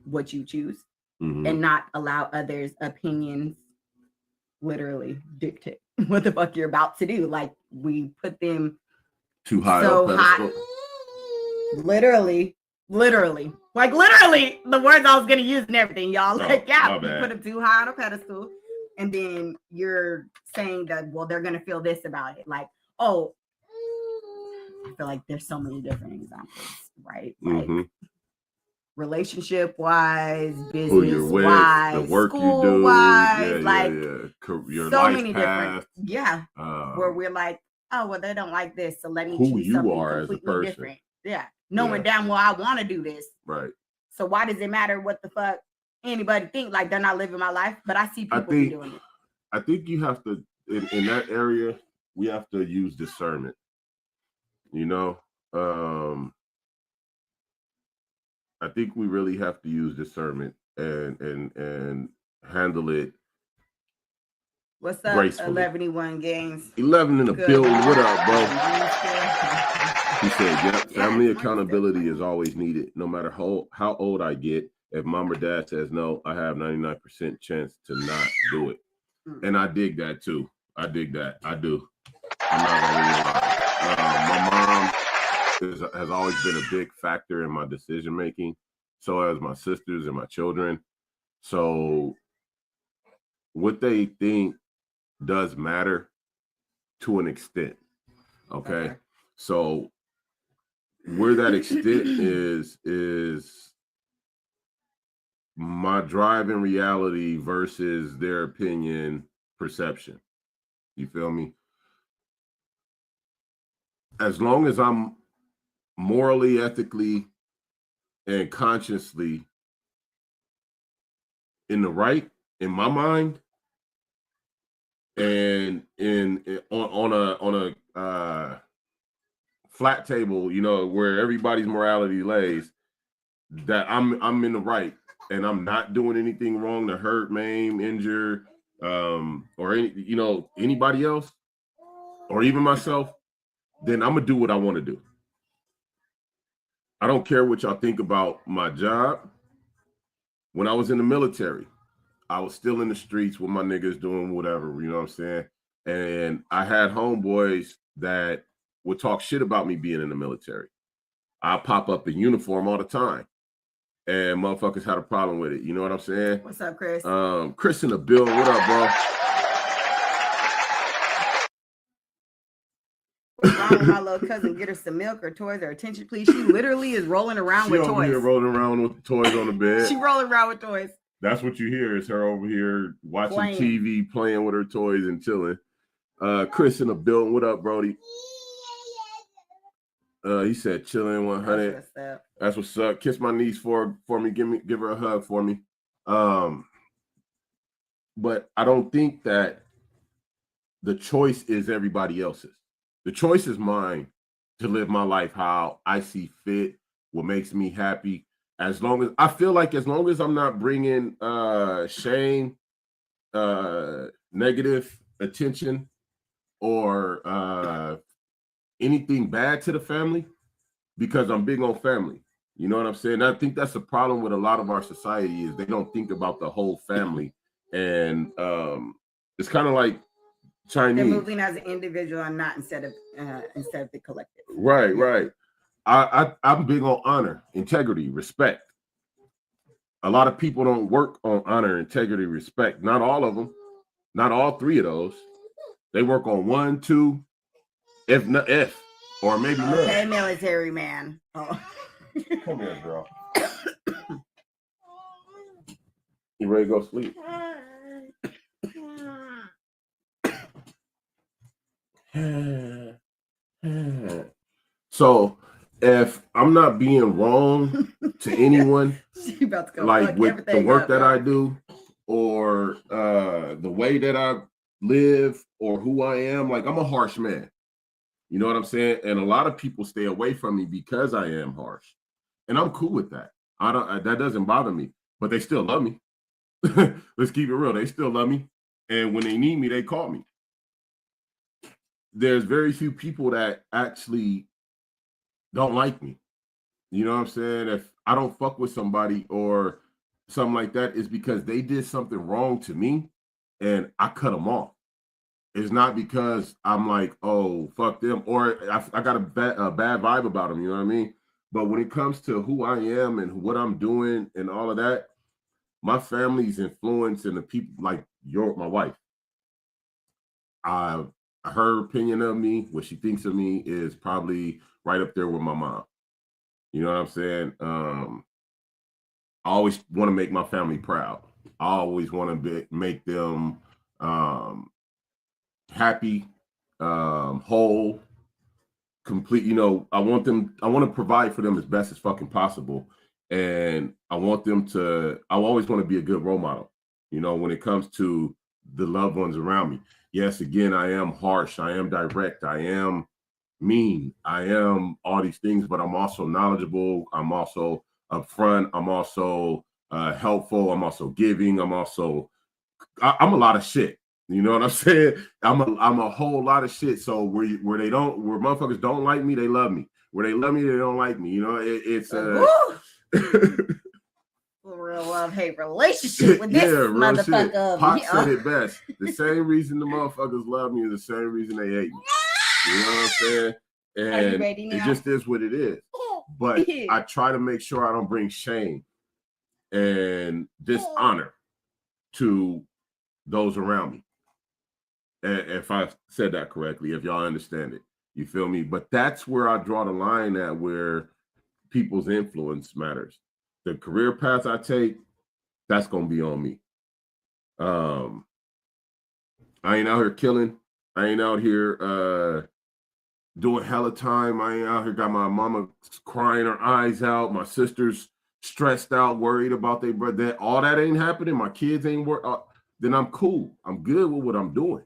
what you choose, and not allow others' opinions literally dictate what the fuck you're about to do. Like we put them too high, so high. Literally, like literally the words I was gonna use and everything, y'all. Like, yeah, we put them too high on a pedestal, and then you're saying that, well, they're gonna feel this about it. Like, oh, I feel like there's so many different examples, right? Like relationship wise, business wise, the work school you do, wise, your so life many path, different, where we're like, oh, well, they don't like this, so let me who choose you something are completely as a person. different. Yeah, knowing damn well I want to do this, right? So why does it matter what the fuck anybody think? Like they're not living my life, but I see people doing it. I think you have to in that area. We have to use discernment. You know, I think we really have to use discernment and handle it. What's up, 11-1 games? 11 in the building. What up, bro? He said, yep, family accountability is always needed. No matter how old I get, if mom or dad says no, I have 99% chance to not do it. And I dig that too. I dig that. I do. I'm not gonna lie. My mom has always been a big factor in my decision making. So has my sisters and my children. So what they think does matter to an extent. Okay. So where that extent is my drive in reality versus their opinion perception. You feel me? As long as I'm morally, ethically, and consciously in the right, in my mind, and on a flat table, you know, where everybody's morality lays, that I'm in the right, and I'm not doing anything wrong to hurt, maim, injure, or anybody else, or even myself, then I'm gonna do what I want to do. I don't care what y'all think about my job. When I was in the military, I was still in the streets with my niggas doing whatever, you know what I'm saying? And I had homeboys that would talk shit about me being in the military. I pop up in uniform all the time, and motherfuckers had a problem with it. You know what I'm saying? What's up, Chris? Chris in the building. What up, bro? What's wrong with my little cousin? Get her some milk or toys or attention, please. She literally is rolling around with toys. She over here rolling around with toys on the bed. She rolling around with toys. That's what you hear is her over here watching TV, playing with her toys and chilling. Chris in the building. What up, Brody? He said chilling 100. That's what's up. Kiss my niece for me. Give her a hug for me. But I don't think that the choice is everybody else's. The choice is mine to live my life how I see fit, what makes me happy. As long as I'm not bringing shame, negative attention, or anything bad to the family, because I'm big on family. You know what I'm saying? I think that's the problem with a lot of our society is they don't think about the whole family. And it's kind of like Chinese. They're moving as an individual and not instead of the collective. Right. I'm big on honor, integrity, respect. A lot of people don't work on honor, integrity, respect. Not all of them. Not all three of those. They work on 1, 2, if, or maybe less. Okay, military man. Oh. Come here, girl. You ready to go sleep? So if I'm not being wrong to anyone, like with the work that I do, or the way that I live, or who I am, like I'm a harsh man. You know what I'm saying? And a lot of people stay away from me because I am harsh, and I'm cool with that. That doesn't bother me, but they still love me. Let's keep it real. They still love me, and when they need me, they call me. There's very few people that actually don't like me. You know what I'm saying? If I don't fuck with somebody or something like that, it's because they did something wrong to me and I cut them off. It's not because I'm like, oh, fuck them, or I got a bad vibe about them. You know what I mean? But when it comes to who I am and what I'm doing and all of that, my family's influence and the people like my wife. Her opinion of me, what she thinks of me, is probably right up there with my mom. You know what I'm saying? I always want to make my family proud. I always want to make them happy, whole, complete. You know, I want to provide for them as best as fucking possible. And I always want to be a good role model, you know, when it comes to the loved ones around me. Yes, again, I am harsh. I am direct. I am mean. I am all these things, but I'm also knowledgeable. I'm also upfront. I'm also helpful. I'm also giving. I'm a lot of shit. You know what I'm saying? I'm a whole lot of shit. So where motherfuckers don't like me, they love me. Where they love me, they don't like me. You know, it's real love-hate relationship with this motherfucker. Pop said it best. The same reason the motherfuckers love me is the same reason they hate me. You know what I'm saying? And it just is what it is. But I try to make sure I don't bring shame and dishonor to those around me. If I said that correctly, if y'all understand it, you feel me? But that's where I draw the line at, where people's influence matters. The career path I take, that's gonna be on me. I ain't out here killing. I ain't out here doing hella time. I ain't out here got my mama crying her eyes out. My sister's stressed out, worried about their brother. All that ain't happening. My kids ain't work. Then I'm cool. I'm good with what I'm doing.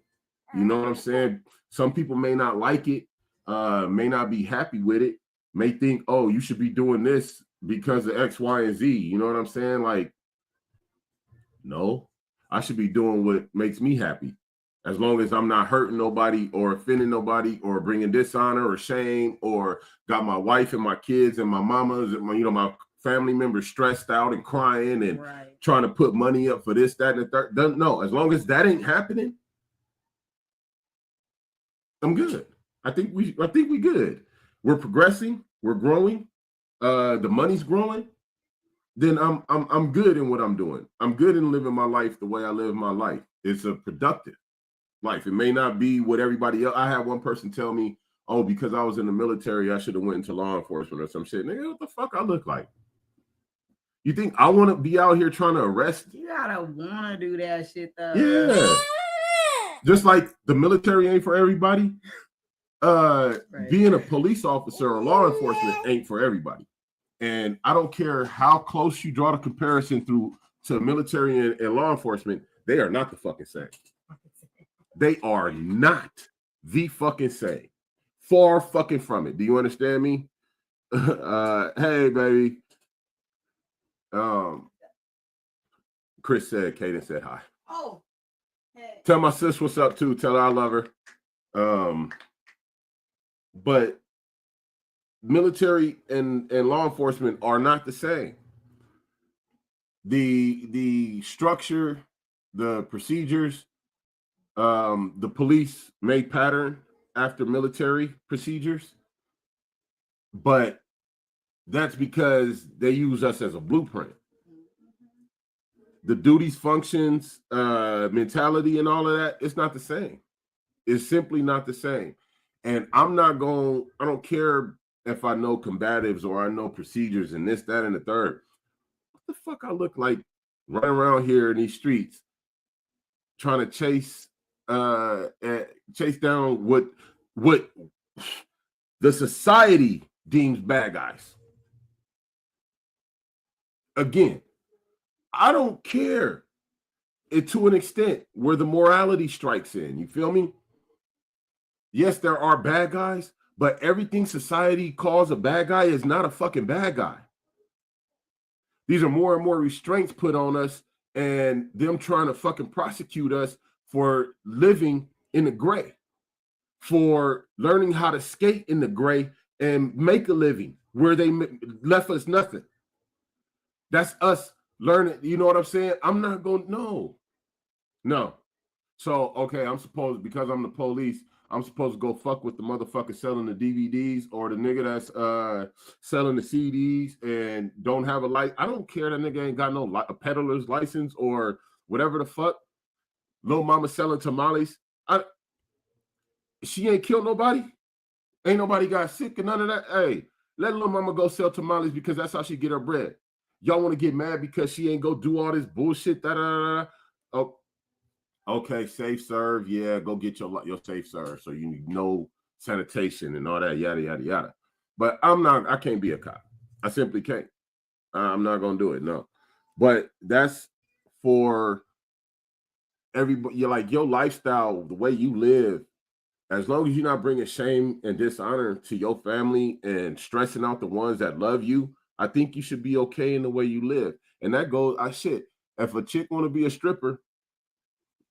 You know what I'm saying? Some people may not like it, may not be happy with it, may think, oh, you should be doing this because of X, Y, and Z. You know what I'm saying? Like, no, I should be doing what makes me happy. As long as I'm not hurting nobody or offending nobody or bringing dishonor or shame or got my wife and my kids and my mamas and my family members stressed out and crying and trying to put money up for this, that, and the third. No, as long as that ain't happening, I'm good. I think we good. We're progressing. We're growing. The money's growing. Then I'm good in what I'm doing. I'm good in living my life the way I live my life. It's a productive life. It may not be what everybody else. I had one person tell me, oh, because I was in the military, I should have went into law enforcement or some shit. Nigga, what the fuck I look like? You think I want to be out here trying to arrest? You gotta want to do that shit though. Yeah. Just like the military ain't for everybody, being a police officer or law enforcement ain't for everybody. And I don't care how close you draw the comparison to military and law enforcement, they are not the fucking same. They are not the fucking same. Far fucking from it. Do you understand me? Hey, baby. Chris said, Kaden said hi. Oh. Hey. Tell my sis what's up too. Tell her I love her. But military and law enforcement are not the same. The structure, the procedures, the police may pattern after military procedures, but that's because they use us as a blueprint. The duties, functions, mentality, and all of that, it's not the same. It's simply not the same. And I don't care if I know combatives or I know procedures and this, that, and the third. What the fuck I look like running around here in these streets trying to chase down what the society deems bad guys. Again, I don't care it to an extent where the morality strikes in. You feel me? Yes, there are bad guys, but everything society calls a bad guy is not a fucking bad guy. These are more and more restraints put on us and them trying to fucking prosecute us for living in the gray, for learning how to skate in the gray and make a living where they left us nothing. That's us learning. You know what I'm saying? I'm not going, no. So, okay, because I'm the police, I'm supposed to go fuck with the motherfucker selling the DVDs or the nigga that's selling the CDs and don't have a light. I don't care that nigga ain't got a peddler's license or whatever the fuck. Lil mama selling tamales. She ain't killed nobody. Ain't nobody got sick or none of that. Hey, let Lil mama go sell tamales because that's how she get her bread. Y'all want to get mad because she ain't go do all this bullshit. Oh, okay, safe serve. Yeah, go get your safe serve. So you need no sanitation and all that, yada, yada, yada. But I can't be a cop. I simply can't. I'm not going to do it, no. But that's for everybody. You're like your lifestyle, the way you live, as long as you're not bringing shame and dishonor to your family and stressing out the ones that love you, I think you should be okay in the way you live. And that goes, if a chick want to be a stripper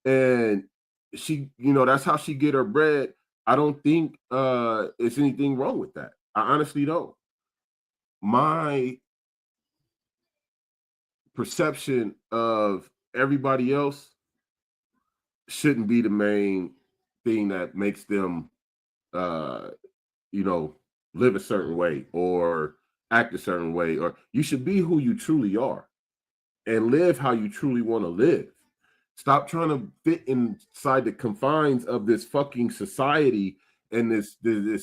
and she, that's how she get her bread, I don't think it's anything wrong with that. I honestly don't. My perception of everybody else shouldn't be the main thing that makes them, live a certain way or act a certain way. Or you should be who you truly are and live how you truly want to live. Stop trying to fit inside the confines of this fucking society and this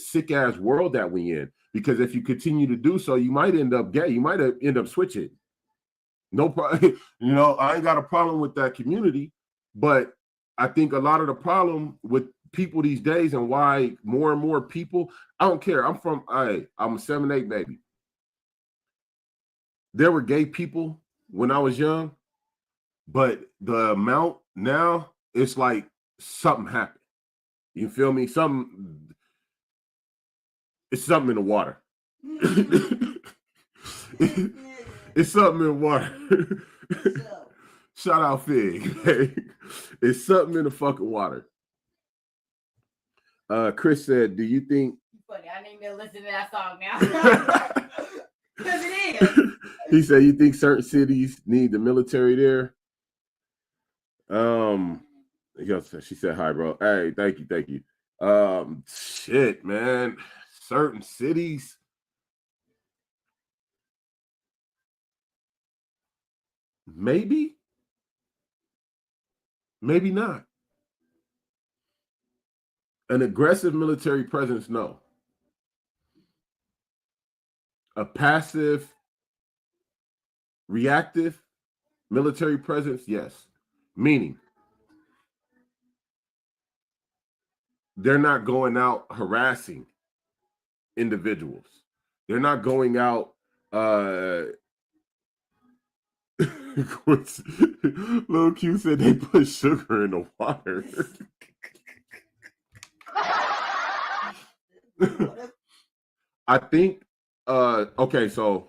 sick ass world that we in. Because if you continue to do so, you might end up gay. You might end up switching. No problem. I ain't got a problem with that community, but I think a lot of the problem with people these days and why more and more people, I don't care. I'm a 7'8" baby. There were gay people when I was young, but the amount now, it's like something happened. You feel me? It's something in the water. It's something in the water. Shout out Fig. It's something in the fucking water. Chris said, do you think... Funny, I need to listen to that song now. Because it is. He said, you think certain cities need the military there? She said, hi, bro. Hey, thank you. Shit, man. Certain cities. Maybe not. An aggressive military presence, no. A passive, reactive military presence, yes. Meaning, they're not going out harassing individuals. They're not going out Lil Q said they put sugar in the water. I think okay, so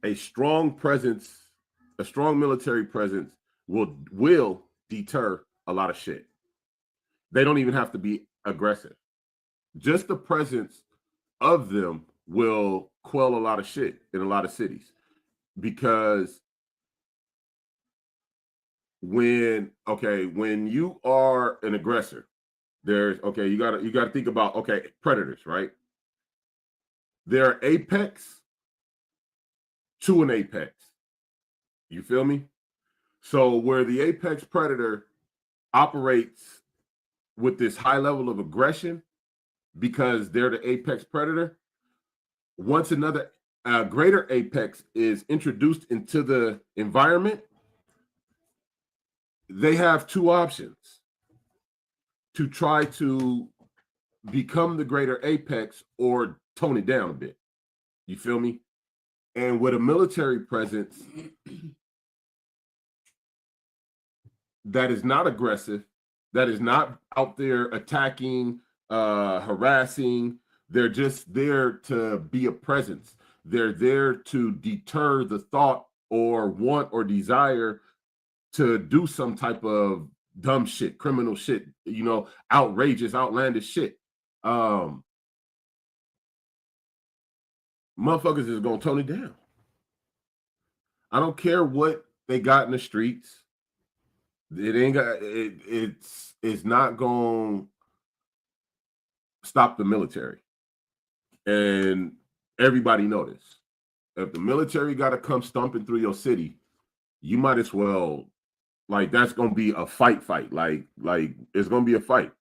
a strong military presence will deter a lot of shit. They don't even have to be aggressive. Just the presence of them will quell a lot of shit in a lot of cities. Because when you are an aggressor, you gotta think about predators, right? They're apex to an apex. You feel me? So where the apex predator operates with this high level of aggression because they're the apex predator, once another greater apex is introduced into the environment, they have two options: to try to become the greater apex or tone it down a bit. You feel me? And with a military presence that is not aggressive, that is not out there attacking, harassing, they're just there to be a presence. They're there to deter the thought or want or desire to do some type of dumb shit, criminal shit, you know, outrageous, outlandish shit. Motherfuckers is gonna tone it down. I don't care what they got in the streets. It ain't got it's not gonna stop the military. And everybody know this. If the military gotta come stomping through your city, you might as well, like, that's gonna be a fight. Like it's gonna be a fight.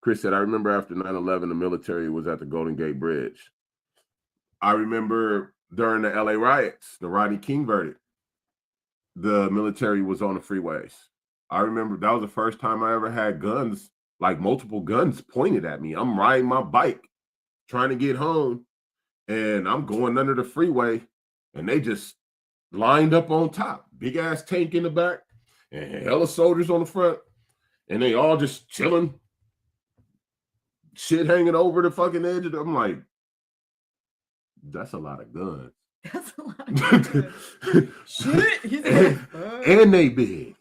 Chris said, I remember after 9/11, the military was at the Golden Gate Bridge. I remember during the LA riots, the Rodney King verdict, the military was on the freeways. I remember that was the first time I ever had guns, like multiple guns pointed at me. I'm riding my bike, trying to get home, and I'm going under the freeway, and they just lined up on top, big ass tank in the back, and hella soldiers on the front, and they all just chilling, shit hanging over the fucking edge of I'm like, that's a lot of guns. That's a lot of guns. Shit. And they big.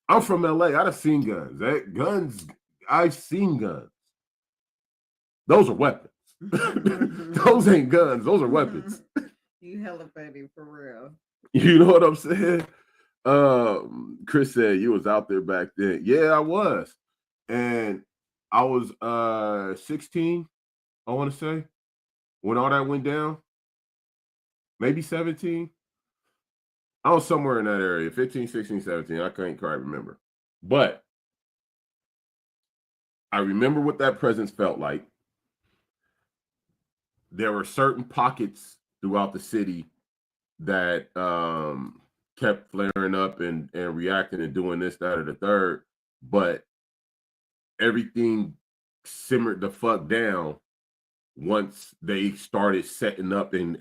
I'm from LA. I've seen guns. I've seen guns. Those are weapons. Those ain't guns. Those are weapons. You hella funny for real. You know what I'm saying? Chris said you was out there back then. Yeah, I was. And I was 16, I want to say, when all that went down. Maybe 17. I was somewhere in that area, 15, 16, 17. I can't quite remember. But I remember what that presence felt like. There were certain pockets throughout the city that kept flaring up and reacting and doing this, that, or the third. But everything simmered the fuck down once they started setting up and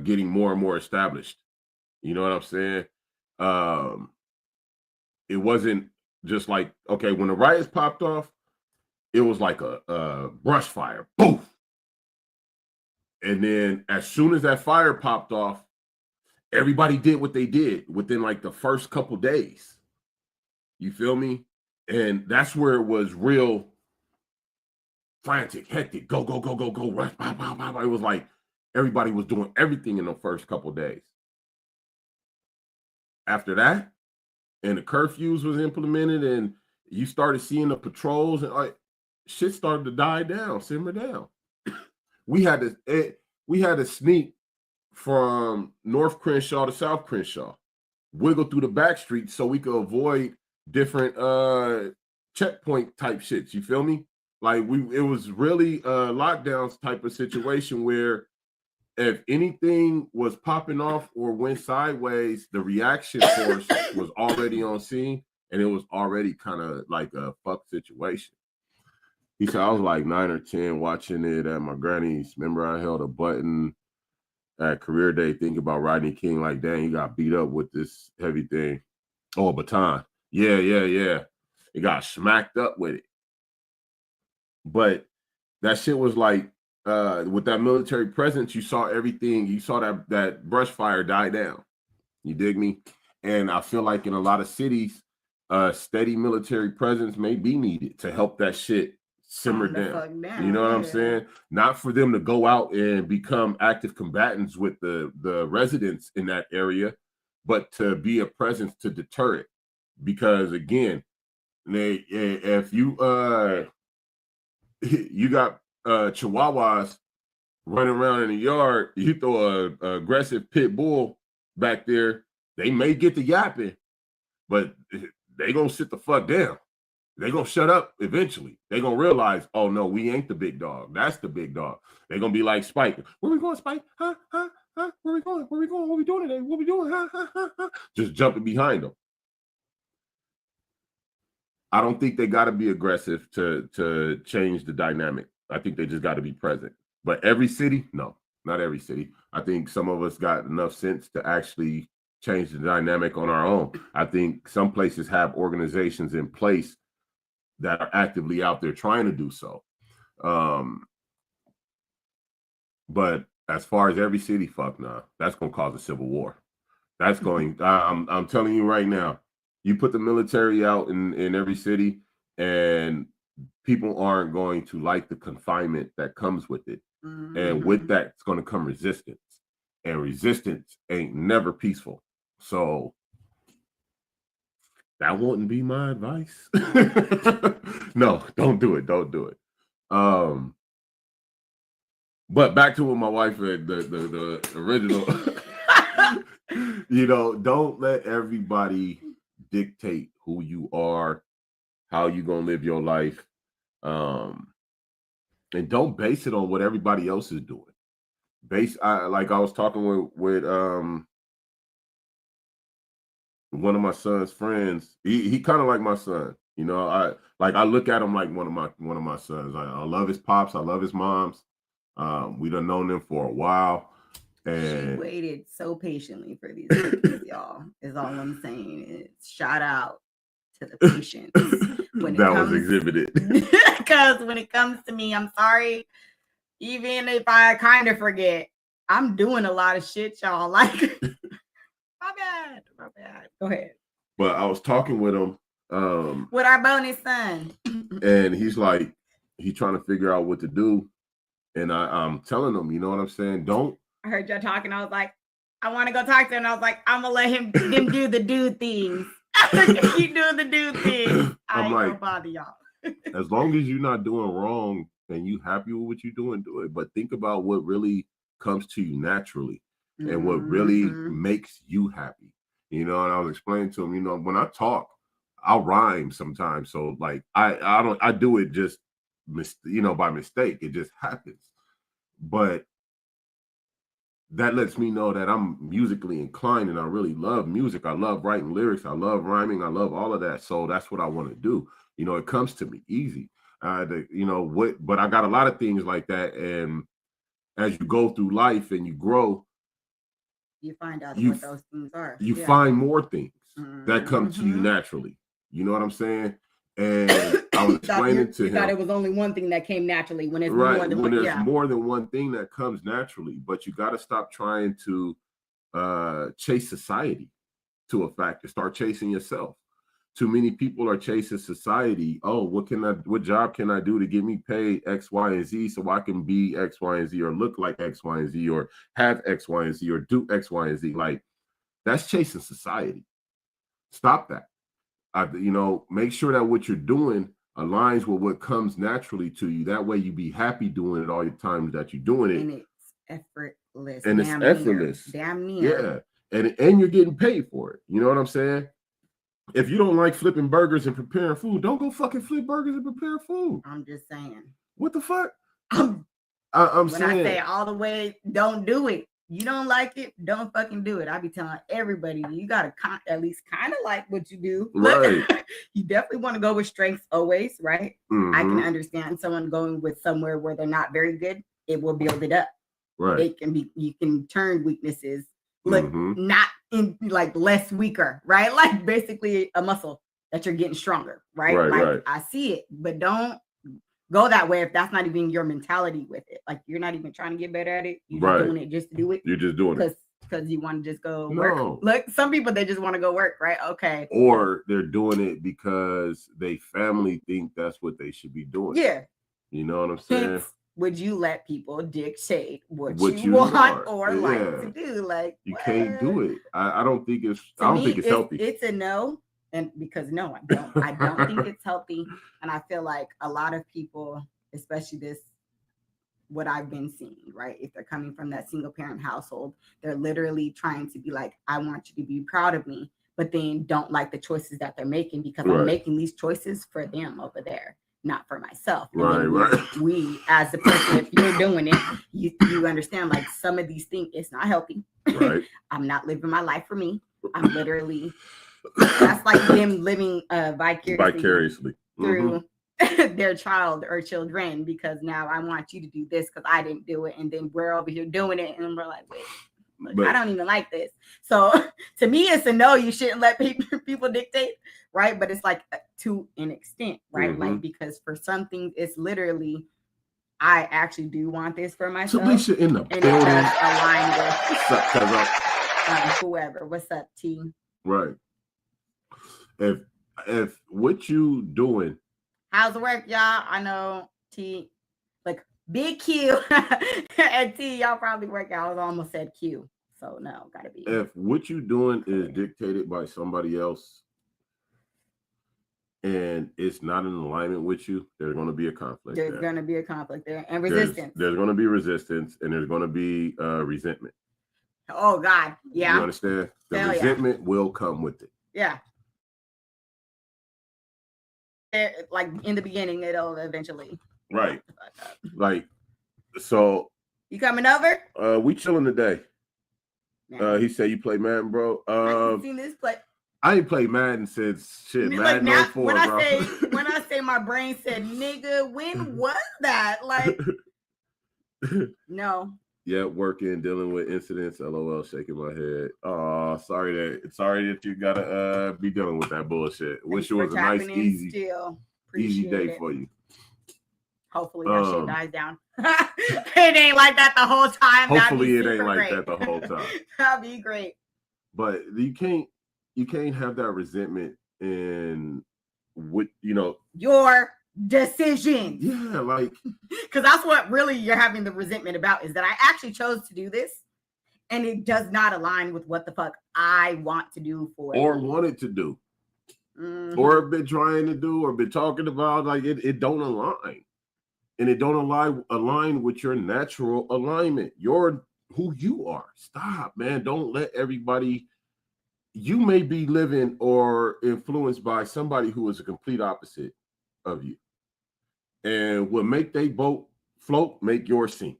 getting more and more established. You know what I'm saying? It wasn't just like, okay, when the riots popped off, it was like a brush fire. Poof! And then as soon as that fire popped off, everybody did what they did within like the first couple days. You feel me? And that's where it was real frantic, hectic, go, rush, pow, pow, pow. It was like everybody was doing everything in the first couple of days. After that, and the curfews was implemented, and you started seeing the patrols, and like shit started to die down, simmer down. We had to sneak from North Crenshaw to South Crenshaw, wiggle through the back streets so we could avoid different checkpoint type shits. You feel me? Like it was really a lockdowns type of situation where if anything was popping off or went sideways, the reaction force was already on scene, and it was already kind of like a fuck situation. He said, I was like 9 or 10 watching it at my granny's. Remember, I held a button at career day thinking about Rodney King, like, dang, he got beat up with this heavy thing. Oh, a baton. Yeah. He got smacked up with it. But that shit was like, with that military presence, you saw everything. You saw that brush fire die down. You dig me? And I feel like in a lot of cities, steady military presence may be needed to help that shit simmer down. You know what I'm saying? Not for them to go out and become active combatants with the residents in that area, but to be a presence to deter it. Because again, if you got chihuahuas running around in the yard, you throw a aggressive pit bull back there, they may get to yapping, but they gonna sit the fuck down. They gonna shut up eventually. They gonna realize, oh no, we ain't the big dog. That's the big dog. They gonna be like Spike. Where we going, Spike? Huh? Where we going? Where we going? What we doing today? What we doing? Just jumping behind them. I don't think they got to be aggressive to change the dynamic. I think they just got to be present. But every city, no, not every city. I think some of us got enough sense to actually change the dynamic on our own. I think some places have organizations in place that are actively out there trying to do so. But as far as every city, fuck nah, that's gonna cause a civil war. That's going. I'm telling you right now. You put the military out in every city, and people aren't going to like the confinement that comes with it. Mm-hmm. And with that, it's going to come resistance. And resistance ain't never peaceful. So that wouldn't be my advice. No, don't do it. Don't do it. But back to what my wife said, the original, don't let everybody dictate who you are, how you gonna live your life, and don't base it on what everybody else is doing. I was talking with one of my son's friends. He kind of like my son. I look at him like one of my sons. I love his pops. I love his moms. We done known them for a while. And she waited so patiently for these things, y'all. Is all I'm saying. It's shout out to the patience when that was exhibited. Because when it comes to me, I'm sorry. Even if I kind of forget, I'm doing a lot of shit, y'all. Like, my bad. Go ahead. But I was talking with him, with our bonus son, and he's like, he's trying to figure out what to do, and I'm telling him, you know what I'm saying? I heard y'all talking. I was like, I want to go talk to him. And I was like, I'm gonna let him do the dude things. Keep doing the dude things. I ain't gonna bother y'all. As long as you're not doing wrong and you happy with what you're doing, do it. But think about what really comes to you naturally and what really makes you happy. And I was explaining to him, when I talk, I'll rhyme sometimes. So like I do it just by mistake. It just happens. But that lets me know that I'm musically inclined and I really love music. I love writing lyrics. I love rhyming. I love all of that. So that's what I want to do. It comes to me easy. But I got a lot of things like that. And as you go through life and you grow, you find out what those things are. You find more things that come to you naturally. You know what I'm saying? And I was explaining to him. Thought it was only one thing that came naturally when it's right, more than when there's more than one thing that comes naturally, but you got to stop trying to chase society to a factor. Start chasing yourself. Too many people are chasing society. Oh, what job can I do to get me paid X, Y, and Z so I can be X, Y, and Z or look like X, Y, and Z or have X, Y, and Z or do X, Y, and Z. Like, that's chasing society. Stop that. Make sure that what you're doing aligns with what comes naturally to you. That way you be happy doing it all the times that you're doing it. And it's effortless. And it's effortless. Damn near. Yeah. And you're getting paid for it. You know what I'm saying? If you don't like flipping burgers and preparing food, don't go fucking flip burgers and prepare food. I'm just saying. What the fuck? I'm saying. I say all the way, don't do it. You don't like it, don't fucking do it. I be telling everybody, you gotta at least kind of like what you do. Right. You definitely want to go with strengths always, right? I can understand someone going with somewhere where they're not very good. It will build it up. Right. You can turn weaknesses not in like less weaker, right? Like basically a muscle that you're getting stronger, right? Right. I see it, but don't go that way if that's not even your mentality with it. Like you're not even trying to get better at it. You're just doing it just to do it. You're just doing it because you want to just go work. Look, some people they just want to go work, right? Okay. Or they're doing it because they family think that's what they should be doing. Yeah. You know what I'm saying? Would you let people dictate what you want or like to do? Like you can't do it. I don't think it's healthy. It's a no. And because no, I don't think it's healthy. And I feel like a lot of people, especially what I've been seeing, right? If they're coming from that single parent household, they're literally trying to be like, I want you to be proud of me, but then don't like the choices that they're making because I'm making these choices for them over there, not for myself. Right. We as the person, if you're doing it, you understand like some of these things, it's not healthy. Right. I'm not living my life for me. I'm literally That's like them living vicariously through their child or children, because now I want you to do this because I didn't do it, and then we're over here doing it, and we're like, wait, look, I don't even like this. So to me, it's a no. You shouldn't let people dictate, right? But it's like to an extent, right? Like, because for some things, it's literally, I actually do want this for myself. Talisha in the and building. It does align with What's up, whoever. What's up, T? Right. If what you doing. How's the work, y'all? I know T, like Big Q and T, y'all probably work out. I almost said Q. So no, gotta be. If what you doing is dictated by somebody else and it's not in alignment with you, there's going to be a conflict. There's going to be a conflict there and resistance. There's going to be resistance and there's going to be resentment. Oh God, yeah. You understand? The resentment will come with it. Yeah. Like in the beginning, it'll eventually. Right. Like, so. You coming over? We chilling today. He said you play Madden, bro. I haven't seen this play. I ain't played Madden since Madden like now, 04, when bro. When I say my brain said, nigga, when was that? Like, no. Yeah, working, dealing with incidents. LOL, shaking my head. Oh, sorry that you gotta be dealing with that bullshit. Wish it was a nice, easy day for you. Hopefully that shit dies down. It ain't like that the whole time. Hopefully it ain't like that the whole time. That'd be great. But you can't have that resentment in what your decisions. Yeah, like, because that's what really you're having the resentment about, is that I actually chose to do this and it does not align with what the fuck I want to do for or wanted to do, or been trying to do, or been talking about. Like, it don't align, and it don't align with your natural alignment. You're who you are. Stop, man. Don't let everybody. You may be living or influenced by somebody who is a complete opposite of you. And will make they boat float, make yours sink.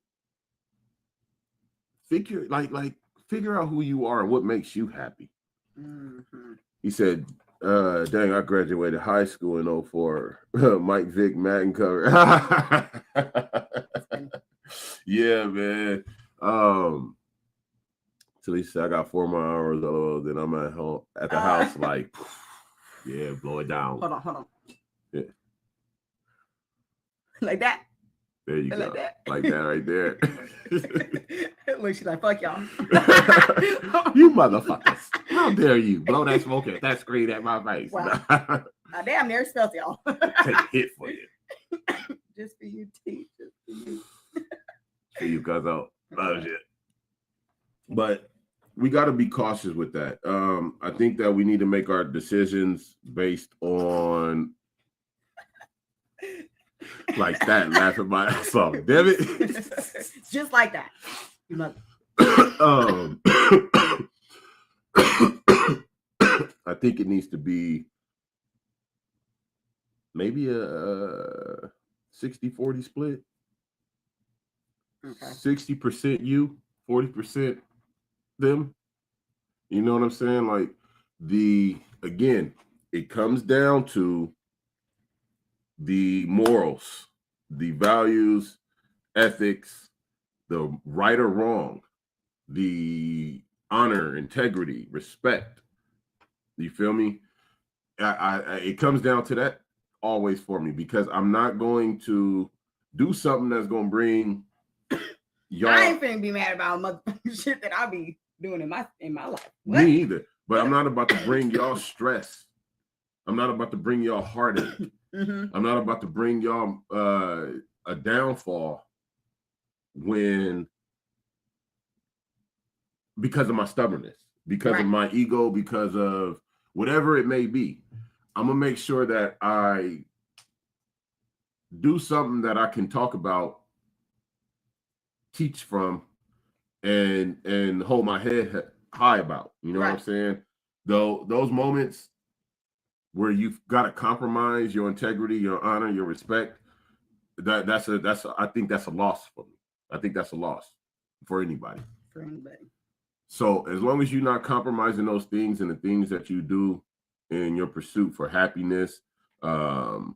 Figure out who you are and what makes you happy. He said, dang, I graduated high school in 04. Mike Vick Madden cover. Yeah, man. Till he said I got 4 more hours, then I'm at home at the house, like, yeah, blow it down. Hold on. Yeah. Like that. There you go. Like that right there. Look, she's like, fuck y'all. You motherfuckers. How dare you blow that smoke at that screen at my face. Wow. I damn near spelled y'all. Take a hit for you. Just for you, T. Just for you. For you, cuz out. Oh, shit. But we got to be cautious with that. I think that we need to make our decisions based on like that, laughing my ass off. Damn it. Just like that. You must. I think it needs to be maybe a 60-40 split. Okay. 60% you, 40% them. You know what I'm saying? Like, again, it comes down to the morals, the values, ethics, the right or wrong, the honor, integrity, respect. You feel me? It comes down to that always for me, because I'm not going to do something that's going to bring y'all. I ain't finna be mad about motherfucking shit that I be doing in my life. What? Me either. But I'm not about to bring y'all stress. I'm not about to bring y'all heartache. I'm not about to bring y'all a downfall because of my stubbornness, because of my ego, because of whatever it may be. I'm gonna make sure that I do something that I can talk about, teach from, and hold my head high about. You know what I'm saying? Though those moments where you've got to compromise your integrity, your honor, your respect, I think that's a loss for me. I think that's a loss for anybody. For anybody. So as long as you're not compromising those things and the things that you do in your pursuit for happiness, love,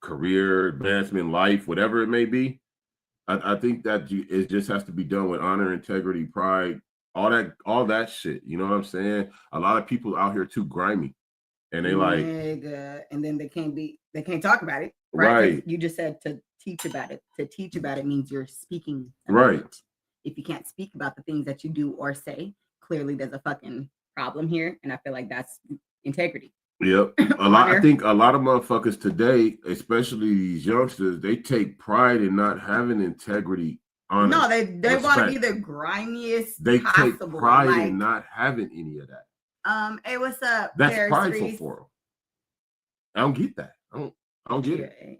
career, advancement, life, whatever it may be. I think that it just has to be done with honor, integrity, pride, all that shit. You know what I'm saying? A lot of people out here too grimy, and they like, and then they can't talk about it. Right. You just said to teach about it. To teach about it means you're speaking about right. it. If you can't speak about the things that you do or say, clearly there's a fucking problem here. And I feel like that's integrity. Yep. I think a lot of motherfuckers today, especially these youngsters, they take pride in not having integrity. No, they want to be the grimiest. They possible. Take pride in not having any of that. Hey, what's up? That's prideful for them. I don't get that. I don't get it.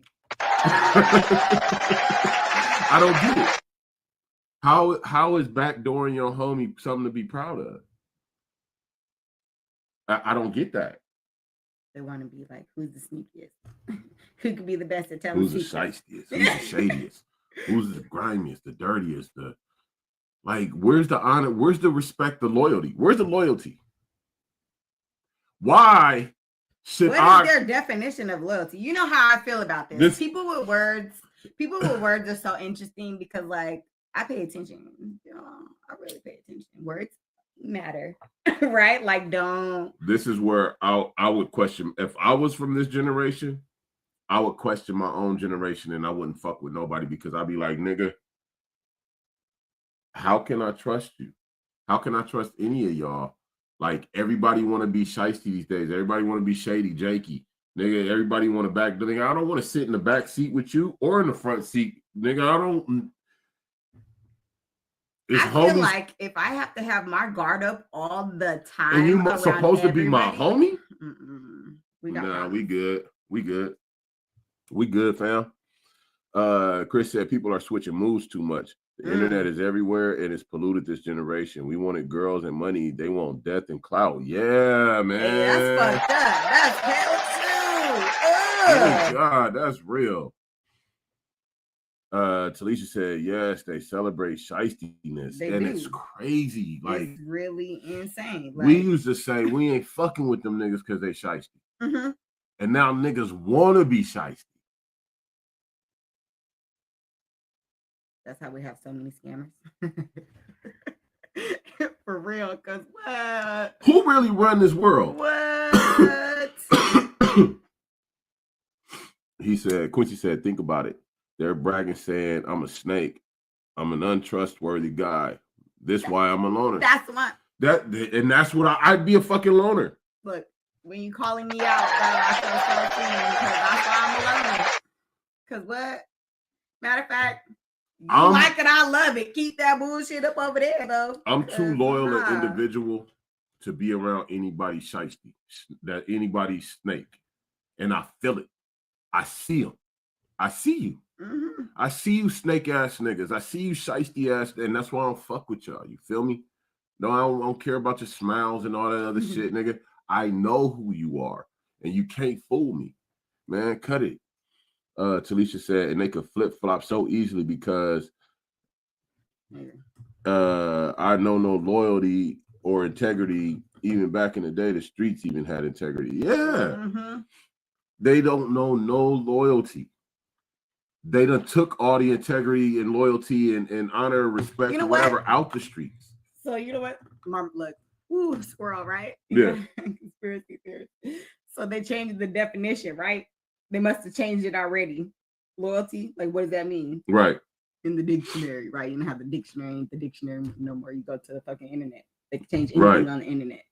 I don't get it. How is backdooring your homie something to be proud of? I don't get that. They want to be like, who's the sneakiest? Who could be the best at telling who's the shystiest? Who's the shadiest? Who's the grimiest, the dirtiest, where's the honor? Where's the respect, the loyalty? Where's the loyalty? Why should what is their definition of loyalty? You know how I feel about this. People with words are so interesting because I pay attention. I really pay attention. Words matter, right? This is where I would question, if I was from this generation, I would question my own generation and I wouldn't fuck with nobody because I'd be like, nigga, how can I trust you? How can I trust any of y'all? Everybody want to be shiesty these days. Everybody want to be shady, jakey. Nigga, everybody want to back. Nigga, I don't want to sit in the back seat with you or in the front seat. Nigga, I don't. I feel like if I have to have my guard up all the time, and you're supposed to be my homie. We good, fam. Chris said people are switching moves too much. The internet is everywhere and it's polluted this generation. We wanted girls and money. They want death and clout. Yeah, man. Hey, that's fucked up. That's hell too. Oh God, that's real. Talisha said, yes, they celebrate shystiness. It's crazy. It's really insane. We used to say we ain't fucking with them niggas because they shysty. Mm-hmm. And now niggas want to be shysty. That's how we have so many scammers. For real, because what? Who really run this world? What? Quincy said, think about it. They're bragging saying, I'm a snake. I'm an untrustworthy guy. That's why I'm a loner. That's what. That's what I'd be a fucking loner. Look, when you calling me out, I feel so seen because that's why I'm a loner. Because what? Matter of fact, you like it, I love it. Keep that bullshit up over there, though. I'm too loyal an individual to be around anybody shiesty, that anybody snake. And I feel it. I see them. I see you. Mm-hmm. I see you snake ass niggas. I see you shiesty ass, and that's why I don't fuck with y'all. You feel me? No, I don't care about your smiles and all that other shit, nigga. I know who you are, and you can't fool me, man. Cut it. Talisha said, and they could flip flop so easily because I know no loyalty or integrity. Even back in the day, the streets even had integrity. Yeah, They don't know no loyalty. They done took all the integrity and loyalty and honor, respect, and whatever out the streets. So you know what? Look, squirrel, right? Yeah. Conspiracy theory. So they changed the definition, right? They must have changed it already. Loyalty, what does that mean? Right. In the dictionary, right? You don't have the dictionary no more. You go to the fucking internet. They can change anything on the internet.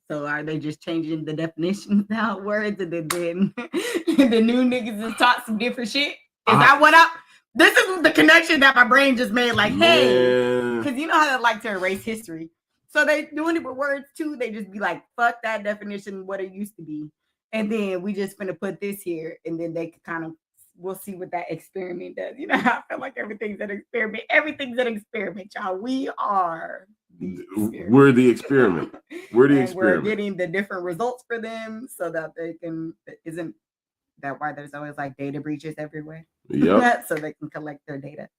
So are they just changing the definitions now, words, and then the new niggas is taught some different shit? Is that what this is the connection that my brain just made, hey, because you know how they like to erase history. So they doing it with words too. They just be like, fuck that definition, what it used to be. And then we just finna put this here, and then they we'll see what that experiment does. You know how I feel like everything's an experiment. Everything's an experiment, y'all. We're the experiment. We're getting the different results for them so that they can, isn't that why there's always data breaches everywhere? Yeah. So they can collect their data.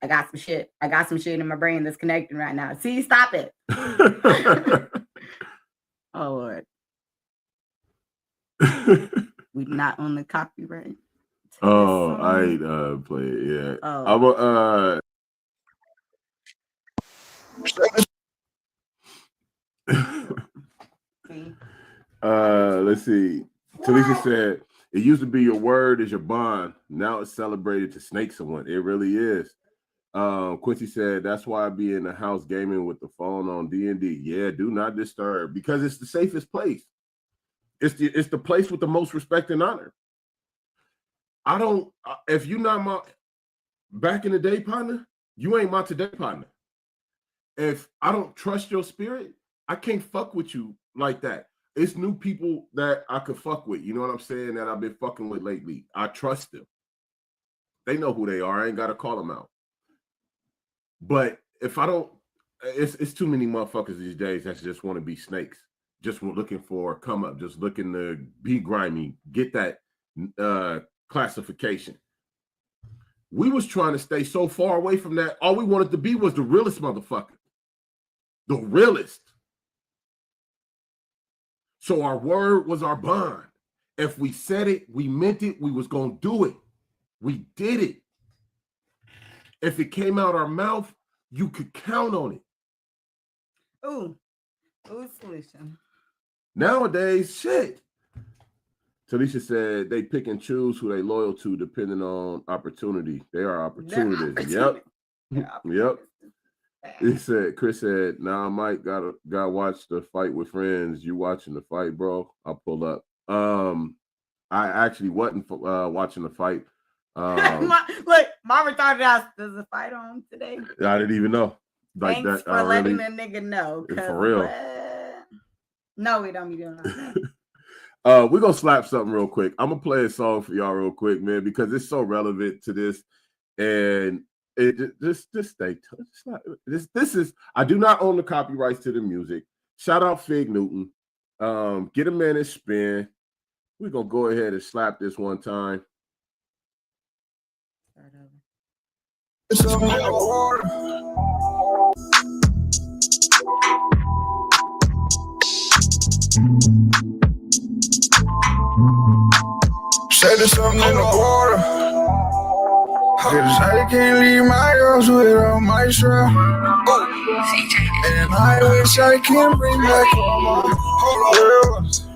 I got some shit in my brain that's connecting right now. See, stop it. Oh Lord. We not on the copyright. Oh, I ain't play it yet. Oh. Let's see. Talisha said, it used to be your word is your bond. Now it's celebrated to snake someone. It really is. Quincy said, that's why I be in the house gaming with the phone on D&D. Yeah, do not disturb, because it's the safest place. It's the place with the most respect and honor. I don't, if you not my back in the day partner, you ain't my today partner. If I don't trust your spirit, I can't fuck with you like that. It's new people that I could fuck with. You know what I'm saying? That I've been fucking with lately. I trust them. They know who they are. I ain't got to call them out. But if I don't, it's too many motherfuckers these days that just want to be snakes. Just looking for a come up. Just looking to be grimy. Get that classification. We was trying to stay so far away from that. All we wanted to be was the realest motherfucker. The realest. So our word was our bond. If we said it, we meant it, we was going to do it. We did it. If it came out our mouth, you could count on it. Ooh, solution. Nowadays, shit. Talisha said they pick and choose who they loyal to depending on opportunity. They are opportunities. Yep. Yep. He said, Chris said, now I might gotta watch the fight with friends. You watching the fight, bro? I'll pull up. I actually wasn't watching the fight. Look, my retarded ass does the fight on today. I didn't even know. Like Thanks that. for letting the nigga know. For real. No, we don't be doing that. We're gonna slap something real quick. I'm gonna play a song for y'all real quick, man, because it's so relevant to this. And it just stay touched. This is, I do not own the copyrights to the music. Shout out Fig Newton. Get a minute spin. We're gonna go ahead and slap this one time. Say there's something in the water. I can't leave my house without my strap. And I wish I can bring back all my girls.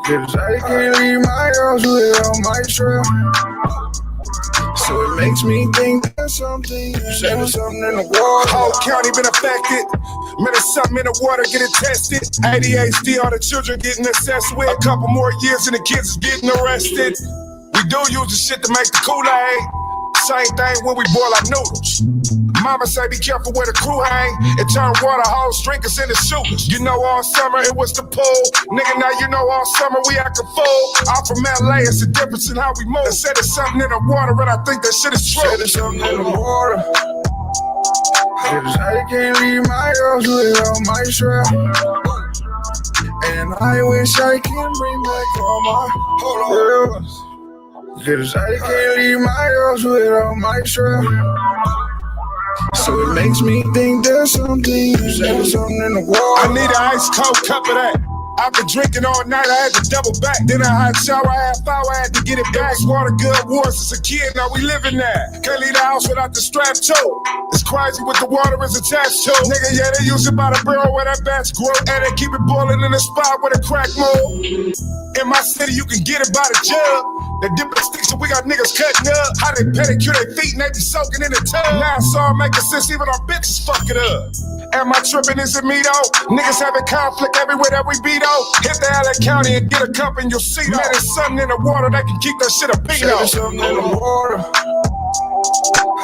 Cause I can't leave my house without my strap. So it makes me think there's something. Say there's something in the water. Whole county been affected. Man, there's something in the water, get it tested. ADHD, all the children getting assessed with. A couple more years and the kids is getting arrested. We do use the shit to make the Kool-Aid. Same thing when we boil our noodles. Mama say be careful where the crew hang. It turn water holes, drinkers into shooters. You know all summer it was the pool. Nigga, now you know all summer we act a fool. I'm from LA, it's a difference in how we move. They said there's something in the water, and I think that shit is true. Say there's something in the water. Cause I can't leave my house without my strap. And I wish I can bring back all my girls. Cause I can't leave my house without my strap. So it makes me think there's something. Say there's something in the water. I need an ice cold cup of that. I've been drinking all night, I had to double back. Then I had shower, half hour, I had to get it back. Water good wars as a kid, now we living that. Can't leave the house without the strap too. It's crazy what the water is attached to. Nigga, yeah, they use it by the barrel where that batch grow. And they keep it boiling in the spot where the crack mold. In my city, you can get it by the jug. They dip the sticks and we got niggas cutting up. How they pedicure their feet and they be soaking in the tub. Now it's all making sense, even our bitches fuck it up. Am I tripping? Is it me though? Niggas having conflict everywhere that we be though. Hit the LA County and get a cup and you'll see though. Man, there's something in the water that can keep that shit a beat though. There's something in the water.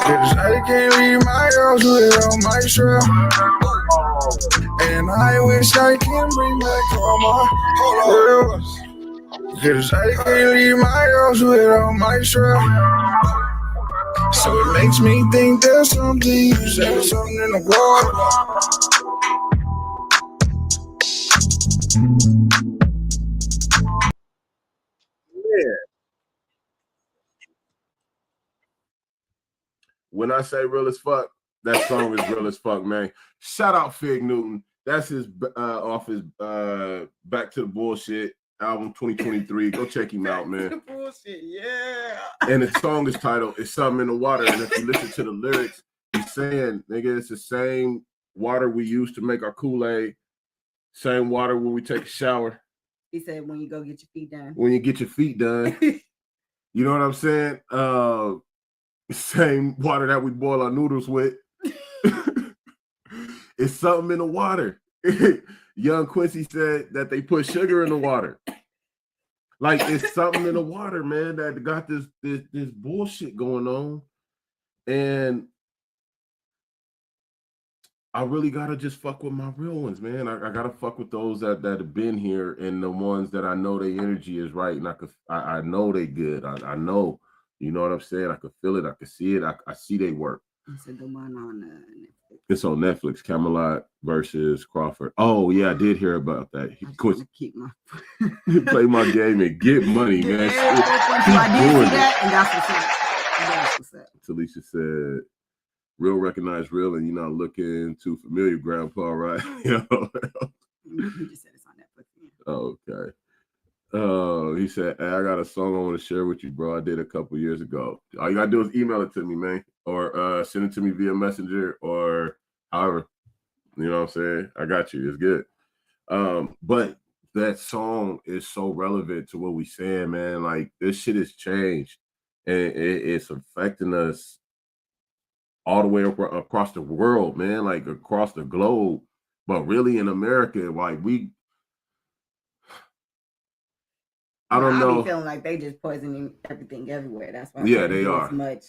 Cause I can't leave my house without my strap. And I wish I can bring back all my girls. Cause I can't leave my house without my strap. So it makes me think there's something. Say there's something in the water. Yeah. When I say real as fuck, that song is real as fuck, man. Shout out Fig Newton. That's his off his Back to the Bullshit album 2023. Go check him out, man. Bullshit, yeah. And the song is titled "It's Something in the Water." And if you listen to the lyrics, he's saying, nigga, it's the same water we use to make our Kool-Aid, same water when we take a shower. He said when you go get your feet done. When you get your feet done. You know what I'm saying? Same water that we boil our noodles with. It's something in the water. Young Quincy said that they put sugar in the water. Like it's something in the water, man, that got this bullshit going on. And I really gotta just fuck with my real ones, man. I gotta fuck with those that have been here and the ones that I know their energy is right, and I know they good. I know, you know what I'm saying. I could feel it. I could see it. I see they work. It's a good one on Netflix. It's on Netflix. Camelot versus Crawford. Oh yeah, I did hear about that. Keep my play my game and get money, man. I did see that, and that's what's up. Talisha said, "Real recognize real, and you're not looking too familiar, Grandpa, right?" You know? He just said it's on Netflix. Yeah. Okay. He said, "Hey, I got a song I want to share with you, bro. I did a couple years ago. All you gotta do is email it to me, man, or send it to me via Messenger, or however. You know what I'm saying? I got you. It's good. But that song is so relevant to what we saying, man. Like this shit has changed, and it's affecting us all the way across the world, man. Like across the globe, but really in America, like I don't know. I be feeling like they just poisoning everything everywhere. That's why they are as much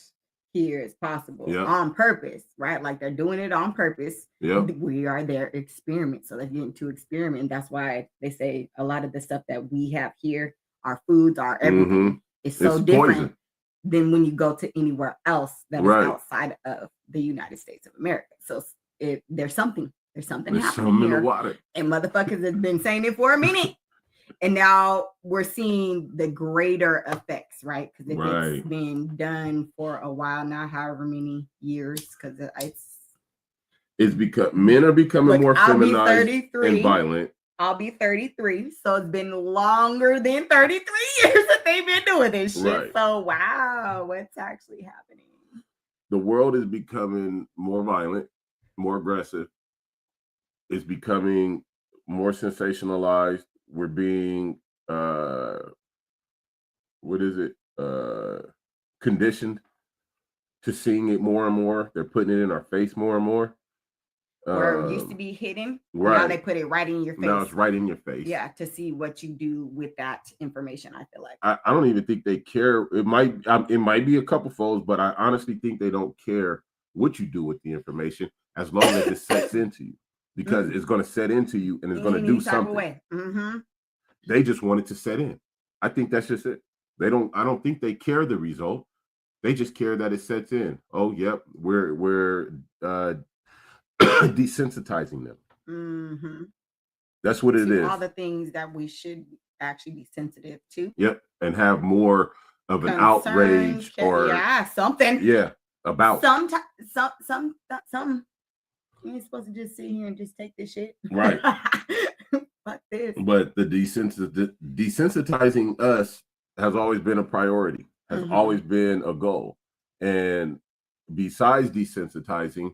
here as possible on purpose, right? Like they're doing it on purpose. We are their experiment, so they're getting to experiment. That's why they say a lot of the stuff that we have here, our foods, our everything, is so different poison than when you go to anywhere else that is outside of the United States of America. So there's something happening something here, in the water, and motherfuckers have been saying it for a minute. And now we're seeing the greater effects, right? Because it's been done for a while now, however many years, because it's because men are becoming more feminized and violent. I'll be 33, so it's been longer than 33 years that they've been doing this shit. Right. So wow, what's actually happening? The world is becoming more violent, more aggressive. It's becoming more sensationalized. We're being conditioned to seeing it more and more. They're putting it in our face more and more. Where it used to be hidden, now they put it right in your face. Now it's right in your face. Yeah, to see what you do with that information. I feel like I don't even think they care. It might be a couple folds, but I honestly think they don't care what you do with the information as long as it sets into you, because it's going to set into you and it's going to do something. They just want it to set in. I think that's just it. I don't think they care the result. They just care that it sets in. Oh, yep, we're desensitizing them. That's what it is. All the things that we should actually be sensitive to. Yep, and have more of an outrage or something. Yeah, about sometimes some. You ain't supposed to just sit here and just take this shit. Right. Fuck this. But the desensitizing us has always been a priority, has always been a goal. And besides desensitizing,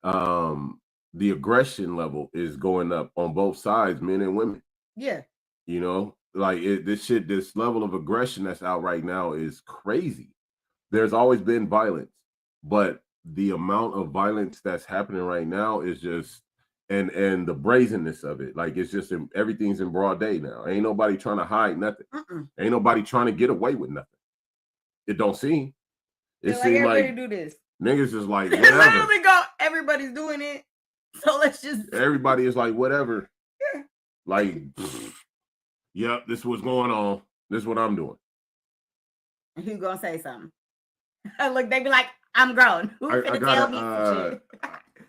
the aggression level is going up on both sides, men and women. Yeah. You know, like this level of aggression that's out right now is crazy. There's always been violence, but the amount of violence that's happening right now is just, and the brazenness of it, like it's just everything's in broad day now. Ain't nobody trying to hide nothing. Ain't nobody trying to get away with nothing. It don't seem. It seems like do this. Niggas is like whatever. Everybody's doing it, so let's just. Everybody is like whatever. Yeah. Like, yep, this is what's going on. This is what I'm doing. And who's gonna say something? Look, they be like, "I'm grown." Who's gonna tell me some shit?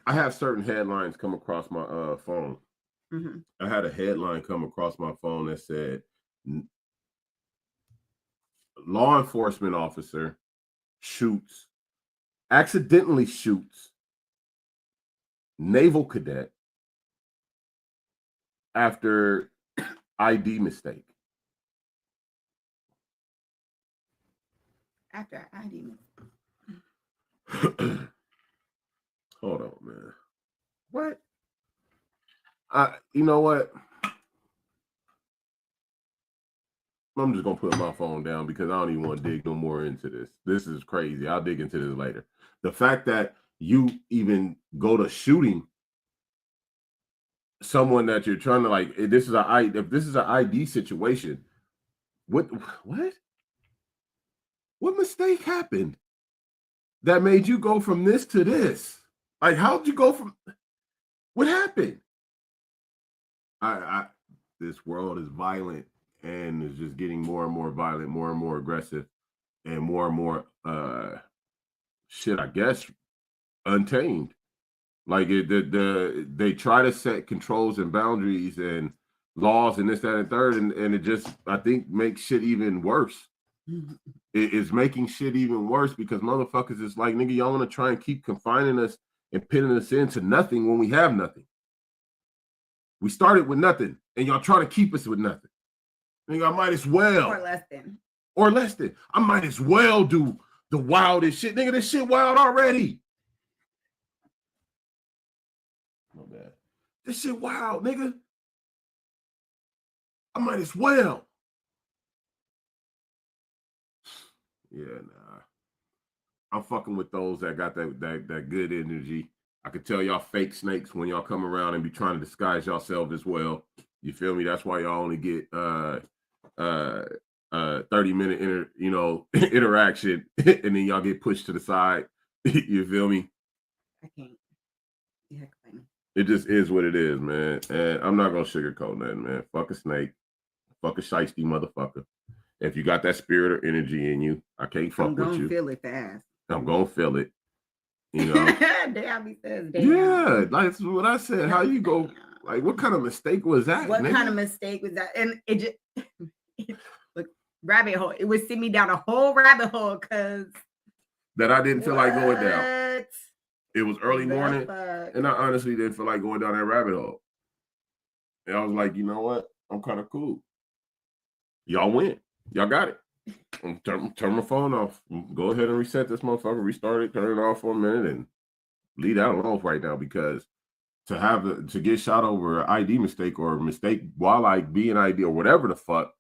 I have certain headlines come across my phone. I had a headline come across my phone that said, law enforcement officer accidentally shoots naval cadet after ID mistake. After ID Hold on, man. What? You know what? I'm just gonna put my phone down because I don't even want to dig no more into this. This is crazy. I'll dig into this later. The fact that you even go to shooting someone that you're trying to like, if this is an ID situation, what mistake happened that made you go from this to this? Like, how'd you go from? What happened? This world is violent and is just getting more and more violent, more and more aggressive, and more shit, I guess, untamed. Like they try to set controls and boundaries and laws and this, that, and third, and it just, I think, makes shit even worse. It is making shit even worse because motherfuckers is like, nigga, y'all want to try and keep confining us and pinning us into nothing when we have nothing. We started with nothing, and y'all try to keep us with nothing. Nigga, I might as well. Or less than. I might as well do the wildest shit. Nigga, this shit wild already. My bad. This shit wild, nigga. I might as well. Yeah, nah. I'm fucking with those that got that good energy. I could tell y'all fake snakes when y'all come around and be trying to disguise yourself as well. You feel me? That's why y'all only get 30-minute interaction, and then y'all get pushed to the side. You feel me? I can't. Yeah, it just is what it is, man. And I'm not gonna sugarcoat nothing, man. Fuck a snake, fuck a shiesty motherfucker. If you got that spirit or energy in you, I can't fuck with you. I'm gonna feel it fast. I'm gonna feel it. You know. Damn, he says, damn. Yeah, that's what I said. How you go? Like, what kind of mistake was that? What kind of mistake was that? And it just look, rabbit hole. It would send me down a whole rabbit hole because that I didn't feel like going down. It was early morning, and I honestly didn't feel like going down that rabbit hole. And I was like, you know what? I'm kind of cool. Y'all win. Y'all got it. Turn my phone off. Go ahead and reset this motherfucker. Restart it. Turn it off for a minute and leave that alone right now, because to get shot over an ID mistake or a mistake while I be an ID or whatever the fuck.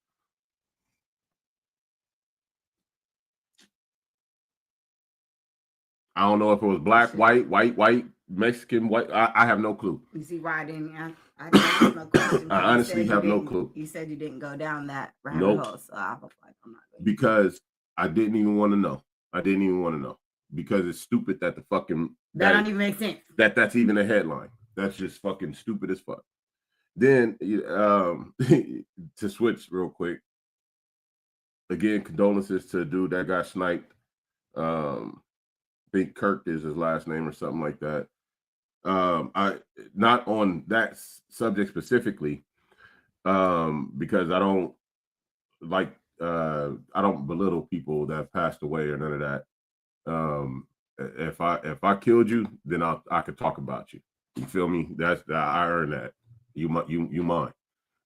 I don't know if it was black, white, Mexican, white. I have no clue. You see why I didn't have no question. I honestly have no clue. You said you didn't go down that rabbit hole, so I was like, I'm not going to. Because I didn't even want to know. Because it's stupid that the fucking that don't even make sense. That's even a headline. That's just fucking stupid as fuck. Then to switch real quick. Again, condolences to the dude that got sniped. I think Kirk is his last name or something like that. I not on that subject specifically, because I don't belittle people that passed away or none of that. If I killed you, then I could talk about you. You feel me? I earned that. You mine,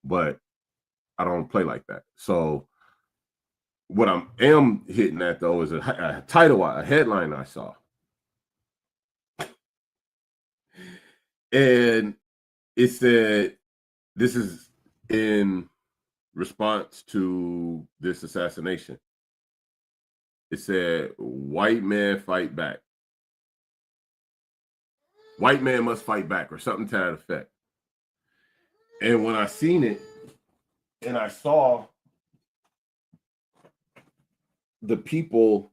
but I don't play like that. So what I am hitting at though is a title, a headline I saw. And it said, this is in response to this assassination. It said, white man fight back. White man must fight back, or something to that effect. And when I seen it and I saw the people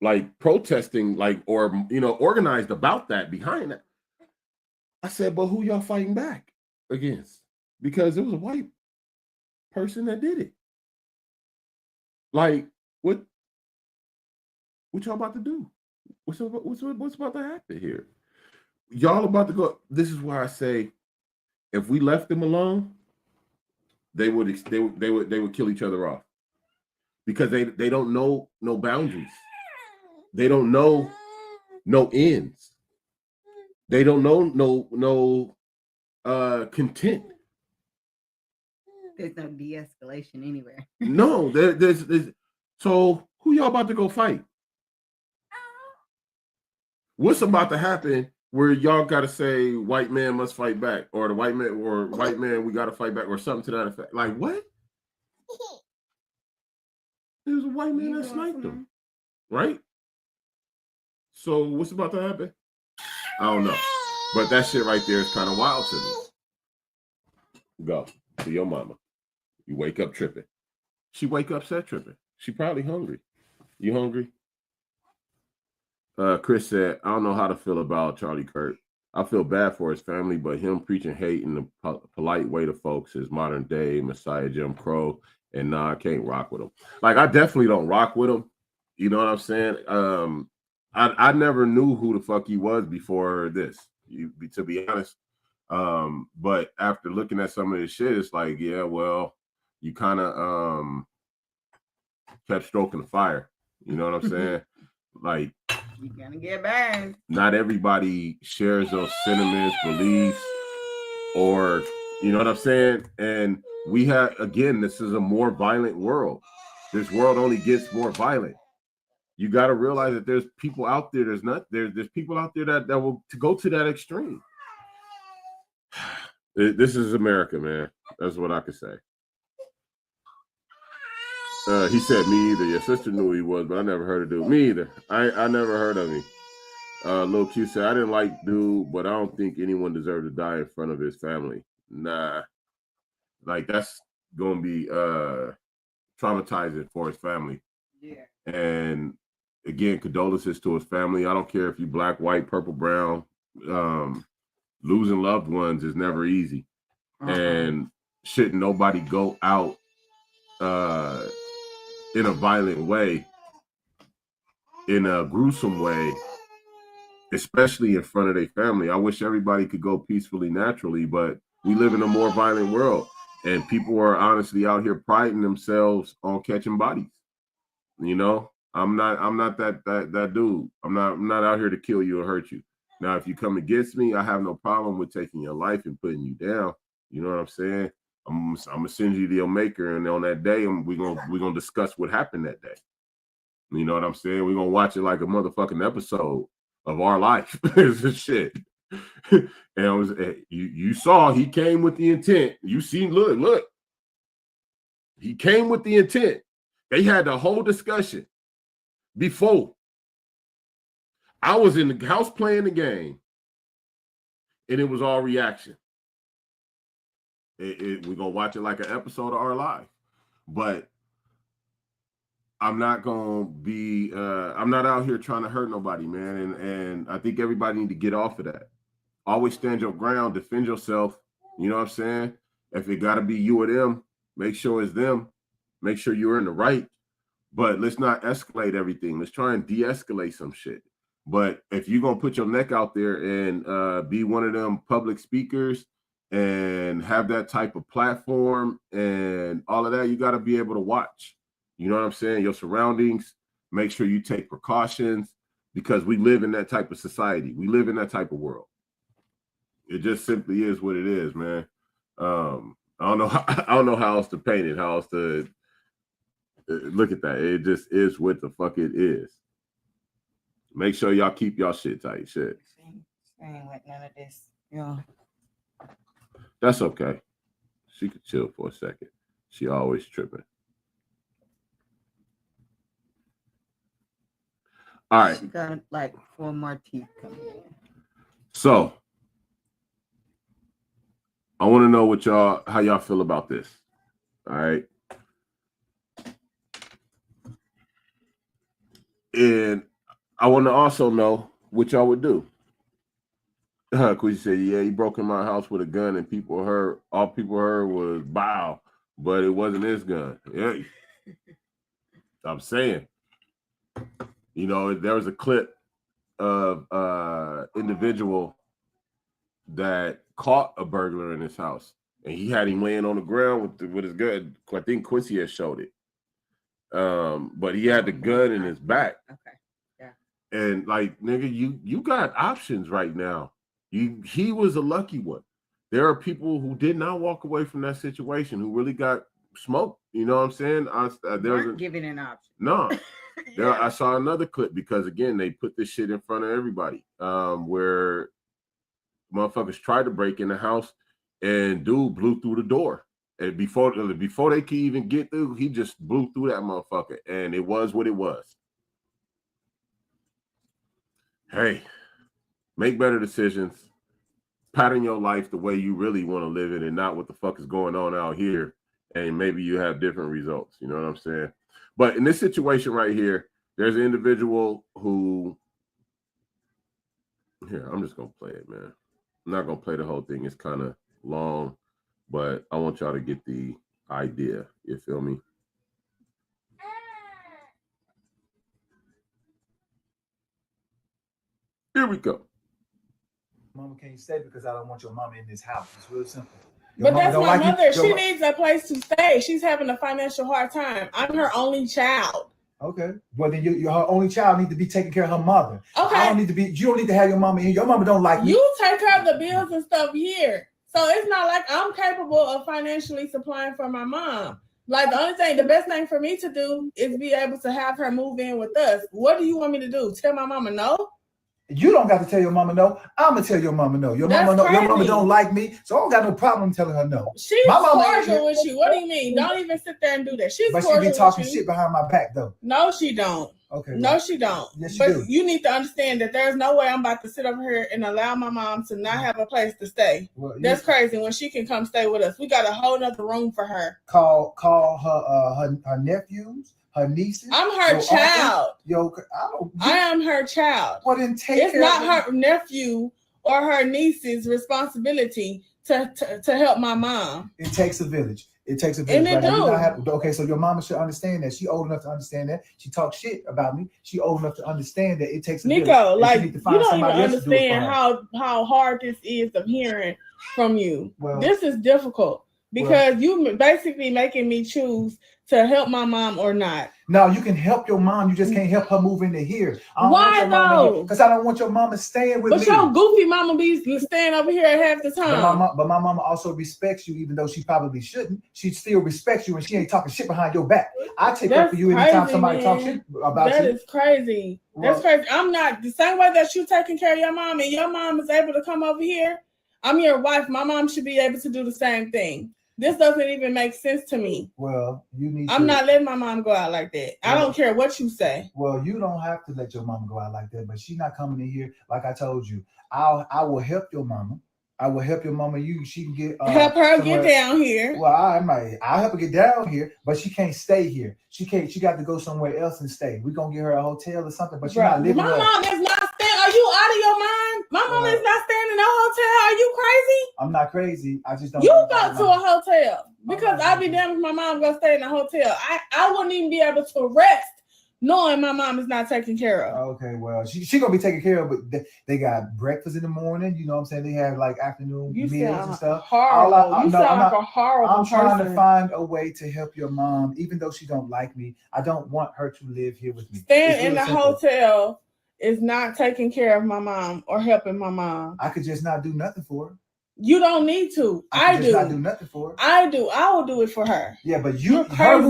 like protesting, like, or, organized about that behind that, I said, but who y'all fighting back against? Because it was a white person that did it. Like, what y'all about to do? What's about to happen here? Y'all about to go. This is why I say, if we left them alone, they would kill each other off, because they don't know no boundaries. They don't know no ends. They don't know no content. There's no de-escalation anywhere. No, there's. So who y'all about to go fight? What's about to happen where y'all got to say white man must fight back, or the white man we got to fight back, or something to that effect? Like what? There's a white man that sniped him, right? So what's about to happen? I don't know, but that shit right there is kind of wild to me. Go to your mama. You wake up tripping. She wake up set tripping. She probably hungry. You hungry? Chris said, I don't know how to feel about Charlie Kirk. I feel bad for his family, but him preaching hate in the polite way to folks is modern day Messiah Jim Crow, and I can't rock with him. Like, I definitely don't rock with him. You know what I'm saying? I never knew who the fuck he was before this, to be honest. But after looking at some of this shit, it's like, yeah, well, you kind of kept stroking the fire. You know what I'm saying? Like, you're gonna get burned. Not everybody shares those sentiments, beliefs, or you know what I'm saying? And we have, again, this is a more violent world. This world only gets more violent. You got to realize that there's people out there. There's people out there that will go to that extreme. This is America, man. That's what I could say. He said, me either. Your sister knew who he was, but I never heard of dude. Me either. I never heard of him. Lil Q said, I didn't like dude, but I don't think anyone deserved to die in front of his family. Nah. Like, that's going to be traumatizing for his family. Yeah. And, again, condolences to his family. I don't care if you black, white, purple, brown. Losing loved ones is never easy. And shouldn't nobody go out in a violent way, in a gruesome way, especially in front of their family. I wish everybody could go peacefully, naturally, but we live in a more violent world, and people are honestly out here priding themselves on catching bodies. You know, I'm not that dude. I'm not out here to kill you or hurt you. Now, if you come against me, I have no problem with taking your life and putting you down. You know what I'm saying? I'm gonna send you to your maker, and on that day, we're gonna discuss what happened that day. You know what I'm saying? We're gonna watch it like a motherfucking episode of our life. It's shit. And it was, you saw he came with the intent. You see, look, he came with the intent. They had the whole discussion before. I was in the house playing the game, and it was all reaction. We're gonna watch it like an episode of our life, but I'm not gonna be. I'm not out here trying to hurt nobody, man. And I think everybody need to get off of that. Always stand your ground, defend yourself. You know what I'm saying? If it gotta be you or them, make sure it's them. Make sure you're in the right. But let's not escalate everything. Let's try and de-escalate some shit. But if you're gonna put your neck out there and be one of them public speakers and have that type of platform and all of that, you got to be able to watch. You know what I'm saying? Your surroundings. Make sure you take precautions, because we live in that type of society. We live in that type of world. It just simply is what it is, man. I don't know how else to paint it. How else to look at that? It just is what the fuck it is. Make sure y'all keep y'all shit tight. Shit. I ain't with none of this. Yeah. That's okay. She could chill for a second. She always tripping. All right. She got like 4 more teeth coming in. So I want to know how y'all feel about this. All right. And I want to also know what y'all would do. Quincy said, yeah, he broke in my house with a gun, and all people heard was bow, but it wasn't his gun. Yeah. I'm saying, you know, there was a clip of individual that caught a burglar in his house, and he had him laying on the ground with his gun. I think Quincy had showed it. But he had the gun in his back. Okay. Yeah. And like, nigga, you got options right now. He was a lucky one. there are people who did not walk away from that situation who really got smoked. You know what I'm saying? They're giving an option. No. I saw another clip because again they put this shit in front of everybody, where motherfuckers tried to break in the house and dude blew through the door, and before they could even get through, he just blew through that motherfucker, and it was what it was. Hey, make better decisions, pattern your life the way you really want to live it, and not what the fuck is going on out here, and maybe you have different results. You know what I'm saying? But in this situation right here, there's an individual who, here, I'm just going to play it, man. I'm not going to play the whole thing. It's kind of long, but I want y'all to get the idea. You feel me? Here we go. Mama can't stay because I don't want your mama in this house. It's real simple. But that's my mother. She needs a place to stay. She's having a financial hard time. I'm her only child. Okay. Well, then you're her only child need to be taking care of her mother. Okay. You don't need to have your mama in. Your mama don't like me. You take care of the bills and stuff here. So it's not like I'm capable of financially supplying for my mom. Like the best thing for me to do is be able to have her move in with us. What do you want me to do? Tell my mama no? You don't got to tell your mama no. I'm gonna tell your mama no. Your mama don't like me, so I don't got no problem telling her no. She's cordial with you. What do you mean? Don't even sit there and do that. She's cordial with you. But she be talking shit behind my back though. No, she don't. Okay. No, she don't. Yes, she but do. You need to understand that there's no way I'm about to sit over here and allow my mom to not have a place to stay. Well, that's crazy. When she can come stay with us, we got a whole nother room for her. Call her nephews. Her nieces. I'm her child. I am her child. Well, then it's not her nephew or her niece's responsibility to help my mom. It takes a village. It takes a village. And it do. Okay, so your mama should understand that. She old enough to understand that. She talks shit about me. She old enough to understand that it takes a village. Nico, like you don't even understand how hard this is of hearing from you. Well, this is difficult because you basically making me choose to help my mom or not. No, you can help your mom. You just can't help her move into here. Why though? Because I don't want your mama staying with me. But your goofy mama be staying over here half the time. But my mama also respects you, even though she probably shouldn't. She still respects you, and she ain't talking shit behind your back. I take up for you anytime somebody talks shit about you. That is crazy. That's crazy. I'm not the same way that you taking care of your mom, and your mom is able to come over here. I'm your wife. My mom should be able to do the same thing. This doesn't even make sense to me. Well, I'm not letting my mom go out like that. I don't care what you say. Well, you don't have to let your mama go out like that, but she's not coming in here. Like I told you, I will help your mama. I will help your mama. She can get help her get down here. Well, I'll help her get down here, but she can't stay here. She got to go somewhere else and stay. We're gonna get her a hotel or something, but she's not living. My mom is not staying. Are you out of your mind? My mom is not staying in no hotel. Are you crazy? I'm not crazy. I just don't. You go to a hotel because I'd be damned if my mom go stay in a hotel. I wouldn't even be able to rest knowing my mom is not taken care of. Okay, well, she gonna be taken care of, but they got breakfast in the morning. You know what I'm saying? They have like afternoon meals and stuff. Horrible. You sound like a horrible person. I'm trying to find a way to help your mom, even though she don't like me. I don't want her to live here with me. Staying in the hotel is not taking care of my mom or helping my mom. I could just not do nothing for her. You don't need to. I do. Not do nothing for her. I do. I will do it for her. Yeah, but her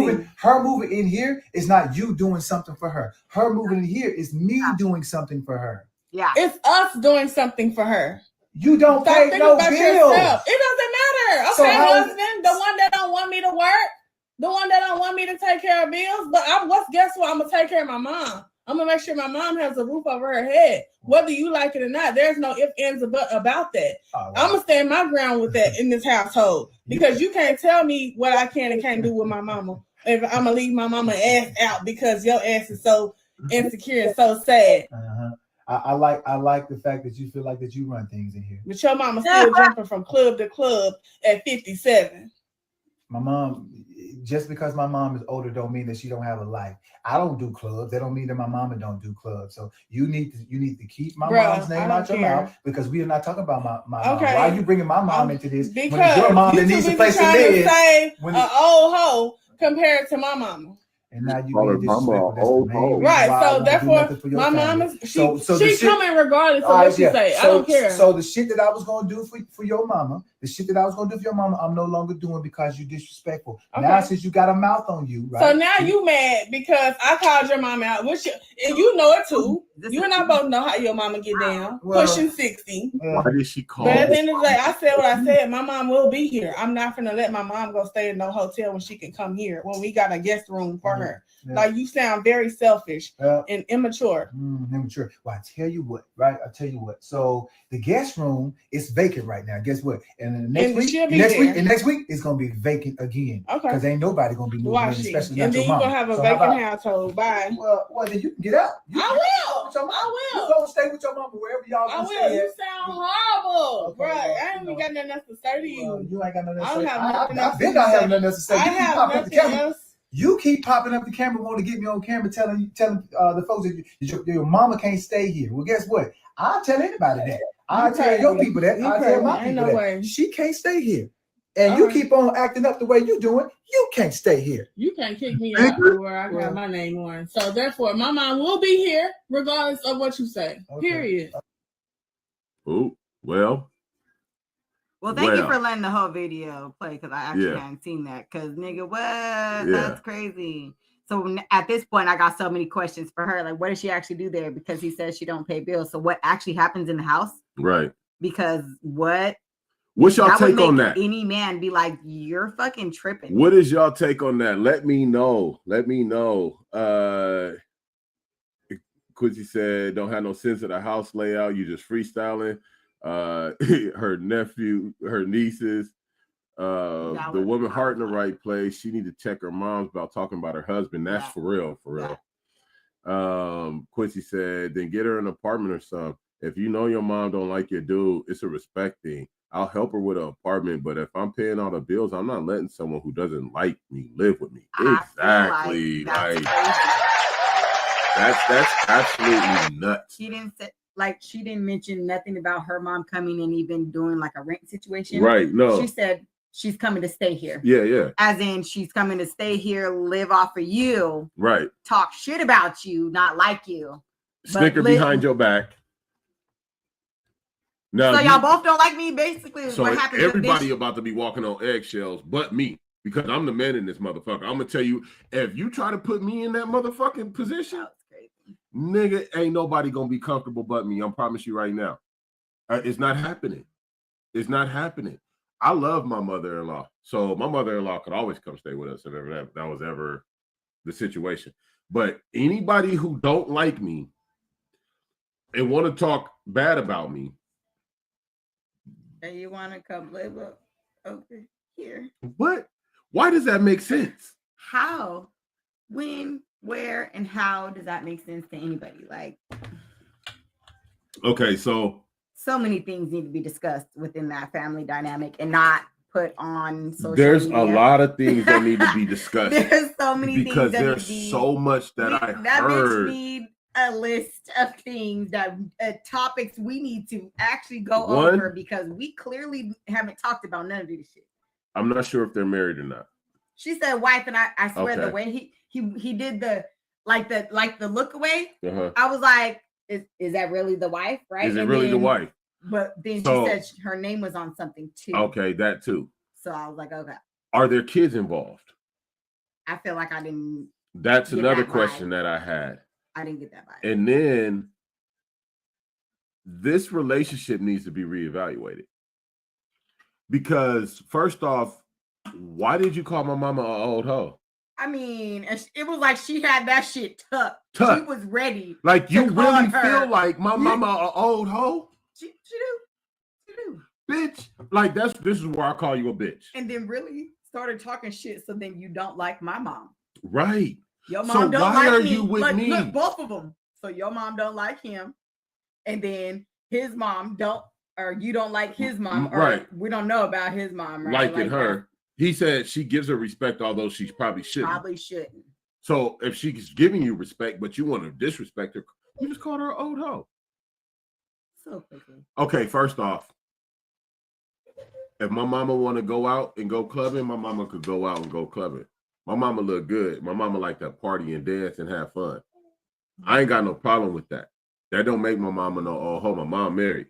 moving in here is not you doing something for her. Her moving in here is me doing something for her. Yeah, it's us doing something for her. You don't pay no bills. Yourself. It doesn't matter. Okay, husband, the one that don't want me to work, the one that don't want me to take care of bills. But guess what? I'm gonna take care of my mom. I'm gonna make sure my mom has a roof over her head, whether you like it or not. There's no ifs, ands, or buts about that. Oh, wow. I'm gonna stand my ground with that in this household because you can't tell me what I can and can't do with my mama. If I'm gonna leave my mama ass out because your ass is so insecure and so sad. I like the fact that you feel like that you run things in here. But your mama still jumping from club to club at 57. My mom, just because my mom is older don't mean that she don't have a life. I don't do clubs. That don't mean that my mama don't do clubs. So you need to keep my mom's name out your mouth because we are not talking about my mom. Why are you bringing my mom into this? Because when it's your mom that needs a place to live. Say an old hoe compared to my mama. And now you call her mama old hoe. Right. So therefore, my mom is she coming regardless of what you say. I don't care. So the shit that I was gonna do for your mama, The shit that I was gonna do for your mama, I'm no longer doing because you're disrespectful. Okay. Now since you got a mouth on you, right? So now you mad because I called your mama out. And you know it too. You and I both know how your mama get down. Well, pushing 60. Why did she call? But at the end of the day, I said what I said. My mom will be here. I'm not gonna let my mom go stay in no hotel when she can come here when we got a guest room for her. Yeah. Like you sound very selfish and immature. Immature. Well, I tell you what, right? I tell you what. So the guest room is vacant right now. Guess what? And next week it's gonna be vacant again. Okay. Because ain't nobody gonna be moving in, especially and not then your you're mama. gonna have a So vacant household. Bye. Well, then you can get out. I will. You go stay with your mama wherever y'all I gonna will. stay. You sound horrible, Okay, bro. well, I ain't even got nothing else to say to you. You ain't got nothing I else don't to say. have nothing else I've been not having nothing else to say. I You keep have popping up the nothing camera. else. You keep popping up the camera, want to get me on camera, telling the folks that your mama can't stay here. Well, guess what? I'll tell anybody that. I'll tell your people that. I'll tell my people that. She can't stay here. And you keep on acting up the way you're doing, you can't stay here. You can't kick me out where I got my name on. So therefore, my mom will be here regardless of what you say. Okay. Period. Oh, well. Well, thank you for letting the whole video play because I actually hadn't seen that. Because nigga, what? That's crazy. So at this point, I got so many questions for her. Like, what does she actually do there? Because he says she don't pay bills. So what actually happens in the house? Right. Because what? What's y'all take on that? Any man be like, you're fucking tripping. What is y'all take on that? Let me know. Quincy said, don't have no sense of the house layout. You just freestyling. Her nephew, her nieces, the woman heart in the right place. She need to check her mom's about talking about her husband. That's for real. Quincy said, then get her an apartment or something. If you know your mom don't like your dude, it's a respect thing. I'll help her with an apartment, but if I'm paying all the bills, I'm not letting someone who doesn't like me live with me. Exactly. Like that's absolutely nuts. She didn't say, like, she didn't mention nothing about her mom coming and even doing like a rent situation. Right. No. She said she's coming to stay here. Yeah. As in she's coming to stay here, live off of you. Right. Talk shit about you, not like you. Snicker behind your back. Now, so y'all both don't like me, basically. So what happened? Everybody about to be walking on eggshells, but me, because I'm the man in this motherfucker. I'm gonna tell you, if you try to put me in that motherfucking position, nigga, ain't nobody gonna be comfortable but me. I promise you right now. It's not happening. It's not happening. I love my mother-in-law, so my mother-in-law could always come stay with us if ever that was ever the situation. But anybody who don't like me and want to talk bad about me. You want to come live up over here? What? Why does that make sense? How, when, where, and how does that make sense to anybody? Like, okay, so many things need to be discussed within that family dynamic and not put on social There's media. a lot of things that need to be discussed. There's so many because things there's so much that I heard. Bitch need a list of things that topics we need to actually go over because we clearly haven't talked about none of this shit. I'm not sure if they're married or not. She said wife, and I swear the way he did the look away. I was like, is that really the wife? Right? Is it really the wife? But then she said her name was on something too. Okay, that too. So I was like, okay. Are there kids involved? I feel like I didn't. That's another question that I had. I didn't get that vibe. And then this relationship needs to be reevaluated. Because first off, why did you call my mama an old hoe? I mean, it was like she had that shit tucked. She was ready. Like you really feel like my mama an old hoe? She do. Bitch. Like this is where I call you a bitch. And then really started talking shit. So then you don't like my mom. Right. Your mom don't like me. Look, both of them. So your mom don't like him, and then his mom you don't like his mom, or right? We don't know about his mom, right? Liking her. He said she gives her respect, although she probably shouldn't. Probably shouldn't. So if she's giving you respect, but you want to disrespect her, you just call her an old hoe. So quickly. Okay, first off, if my mama want to go out and go clubbing, my mama could go out and go clubbing. My mama look good. My mama like to party and dance and have fun. I ain't got no problem with that. That don't make my mama no old hoe. My mom married.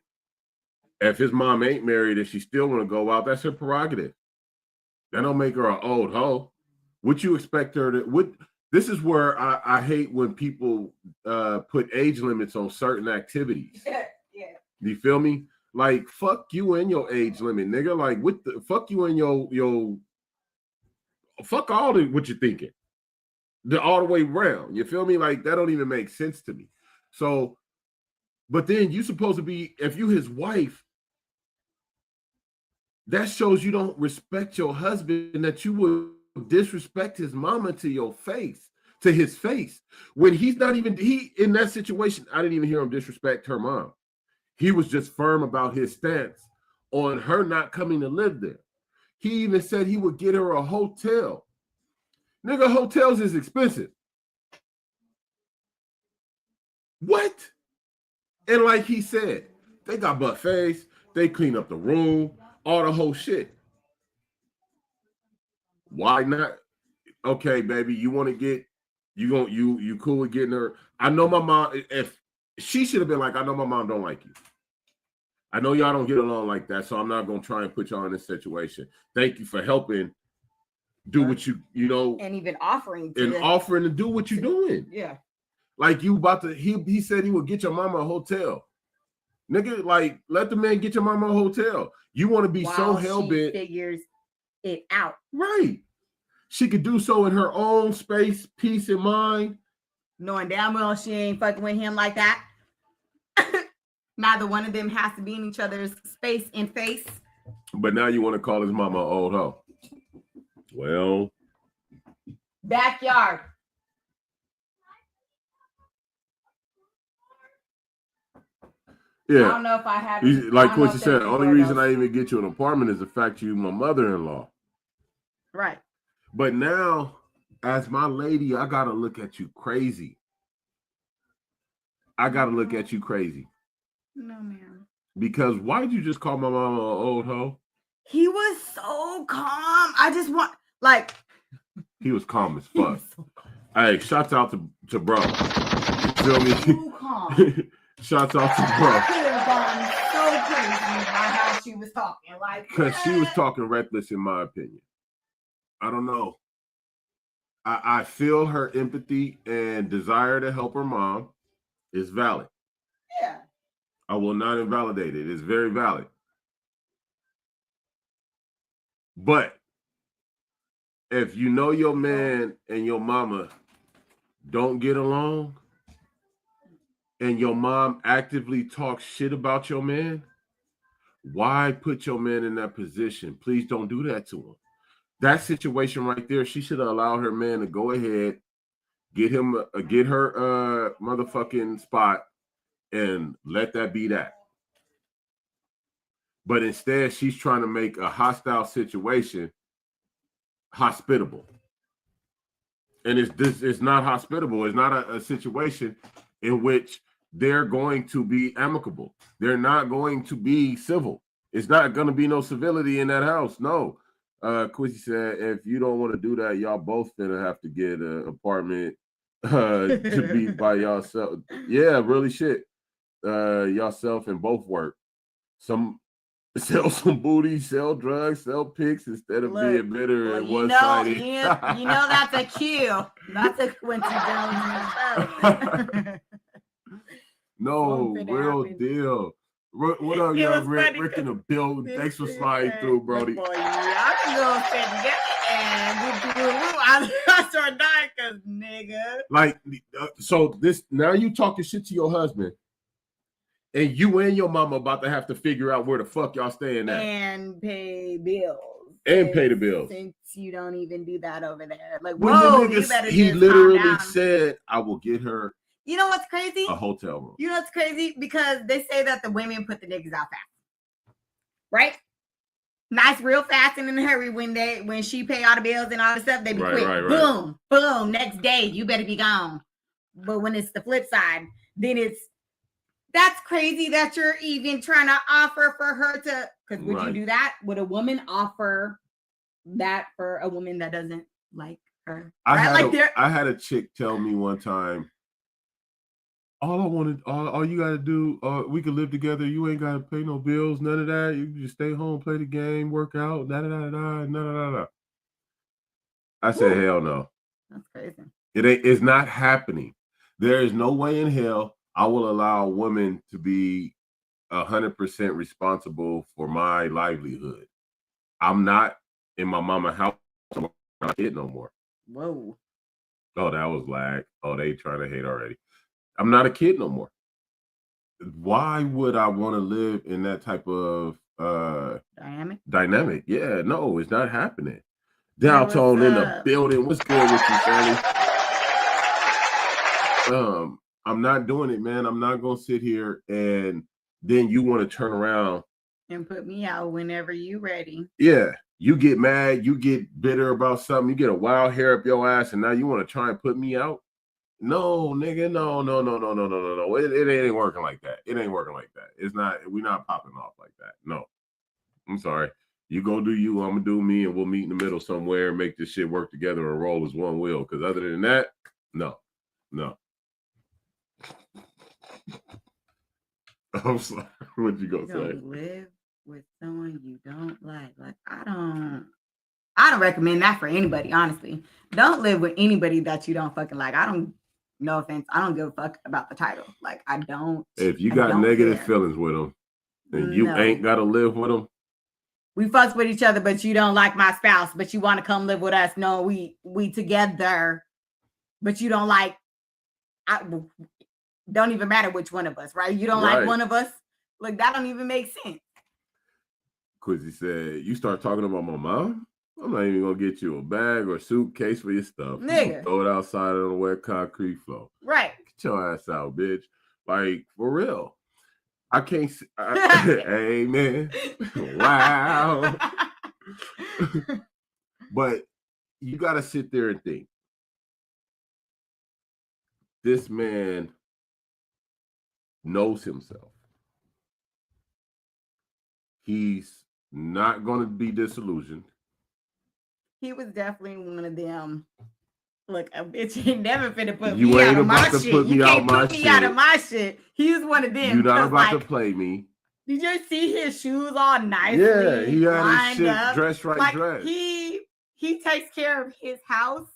If his mom ain't married and she still want to go out, that's her prerogative. That don't make her an old hoe. What you expect her to? This is where I hate when people put age limits on certain activities. Yeah. You feel me? Like, fuck you and your age limit, nigga. Like, what the fuck you and your fuck all the what you're thinking. All the way around. You feel me? Like, that don't even make sense to me. So, but then you supposed to be, if you his wife, that shows you don't respect your husband, that you would disrespect his mama to your face, to his face. When he's not even, in that situation, I didn't even hear him disrespect her mom. He was just firm about his stance on her not coming to live there. He even said he would get her a hotel. Nigga, hotels is expensive. What? And like he said, they got buffets, they clean up the room, all the whole shit. Why not? Okay, baby, you want to get, you cool with getting her. I know my mom, if she should have been like, I know my mom don't like you. I know y'all don't get along like that, so I'm not going to try and put y'all in this situation. Thank you for helping do what you know. And even offering to do what you're doing. Yeah. Like you about to, he said he would get your mama a hotel. Nigga, like, let the man get your mama a hotel. You want to be so hell-bent. Figures it out. Right. She could do so in her own space, peace and mind. Knowing damn well she ain't fucking with him like that. Neither one of them has to be in each other's space and face. But now you want to call his mama an old hoe. Well. Backyard. Yeah. I don't know if I have. Like Quincy said, the only reason I even get you an apartment is the fact you my mother-in-law. Right. But now, as my lady, I got to look at you crazy. No, ma'am. Because why'd you just call my mama an old hoe? He was so calm. I just want, like. He was calm as fuck. Hey, shouts out to bro. You feel me? Too calm. Shouts out to bro. I could have gone so crazy by how she was talking. Like, because she was talking reckless, in my opinion. I don't know. I feel her empathy and desire to help her mom is valid. Yeah. I will not invalidate it. It's very valid. But if you know your man and your mama don't get along, and your mom actively talks shit about your man, why put your man in that position? Please don't do that to him. That situation right there, she should have allowed her man to go ahead, get her motherfucking spot, and let that be that. But instead, she's trying to make a hostile situation hospitable. And it's not hospitable. It's not a situation in which they're going to be amicable. They're not going to be civil. It's not going to be no civility in that house. No. Quincy said, if you don't want to do that, y'all both gonna have to get an apartment to be by yourself. Yeah, really shit. Yourself and both work. Sell some booty, sell drugs, sell pics instead of being bitter and one-sided. You know that's a cue. That's a Quincy Jones. No, real deal. What up, y'all? Rick in the building. Thanks for sliding through, Brody. Boy, I can go sit together and I start dying because nigga. Like, so this now you talking shit to your husband, and you and your mama about to have to figure out where the fuck y'all staying at and pay bills. And pay the bills. Since you don't even do that over there, like he literally said, "I will get her." You know what's crazy? A hotel room. You know what's crazy? Because they say that the women put the niggas out fast. Right? Nice, real fast and in a hurry when she pay all the bills and all the stuff, they be quick. Right. Boom, boom, next day, you better be gone. But when it's the flip side, then that's crazy that you're even trying to offer for her to, because would you do that? Would a woman offer that for a woman that doesn't like her? I had a chick tell me one time, all you gotta do, we could live together. You ain't gotta pay no bills, none of that. You can just stay home, play the game, work out, da. I said, hell no. That's crazy. It's not happening. There is no way in hell I will allow a woman to be 100% responsible for my livelihood. I'm not in my mama house. I'm not a kid no more. Whoa. Oh, that was lag. Oh, they trying to hate already. I'm not a kid no more. Why would I want to live in that type of dynamic? Yeah, no, it's not happening. Downtown in the building. What's good with you, family? I'm not doing it, man. I'm not gonna sit here and then you want to turn around and put me out whenever you ready. Yeah. You get mad, you get bitter about something, you get a wild hair up your ass, and now you want to try and put me out? No, nigga, no. It ain't working like that. It ain't working like that. It's not, we're not popping off like that. No. I'm sorry. You go do you, I'm gonna do me, and we'll meet in the middle somewhere and make this shit work together and roll as one wheel. Because other than that, no. I'm sorry. What you gonna say? Live with someone you don't like. Like I don't recommend that for anybody, honestly. Don't live with anybody that you don't fucking like. No offense, I don't give a fuck about the title. Like I don't. If you got negative feelings with them, then you ain't gotta live with them. We fuck with each other, but you don't like my spouse, but you want to come live with us. No, we together, but you don't like. Don't even matter which one of us, right? You don't like one of us. Like that don't even make sense. Quizzy said, "You start talking about my mom, I'm not even gonna get you a bag or suitcase for your stuff. Nigga. Throw it outside on the wet concrete floor. Right. Get your ass out, bitch. Like for real. I can't. Amen. Wow. But you gotta sit there and think. This man knows himself. He's not going to be disillusioned. He was definitely one of them. Look, a bitch ain't never finna put me out of my shit. You can't put me out of my shit. He was one of them. You're not about to play me. Did you see his shoes all nicely? Yeah, he had his shit dressed right. Like he takes care of his house.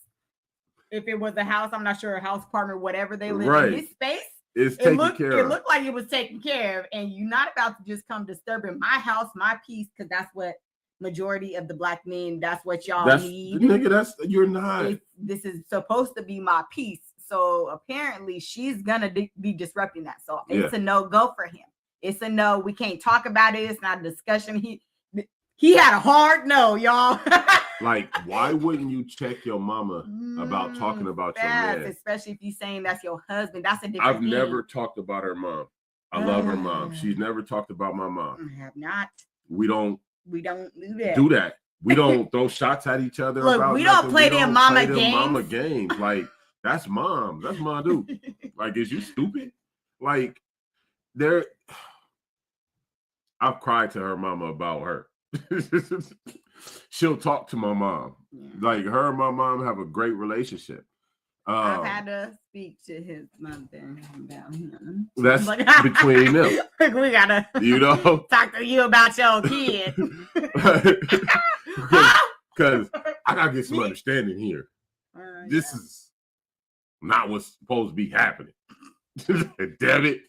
If it was a house, I'm not sure, a house apartment, whatever they live in, his space. It looked like it was taken care of, and you're not about to just come disturbing my house, my peace, because that's what majority of the black men, that's what y'all need. Nigga, you're not. This is supposed to be my peace. So apparently she's gonna be disrupting that. So it's a no-go for him. It's a no. We can't talk about it. It's not a discussion. He had a hard no, y'all. Like, why wouldn't you check your mama about talking about your man? Especially if you're saying that's your husband. That's a different I've never talked about her mom. I love her mom. She's never talked about my mom. I have not. We don't do that. We don't throw shots at each other. Look, we don't play them mama games. Like, that's mom. That's my dude. Like, is you stupid? Like, I've cried to her mama about her. She'll talk to my mom. Like her and my mom have a great relationship. I've had to speak to his mother about him. That's between them. We gotta, talk to you about your kid. Because I gotta get some understanding here. This is not what's supposed to be happening. Damn it.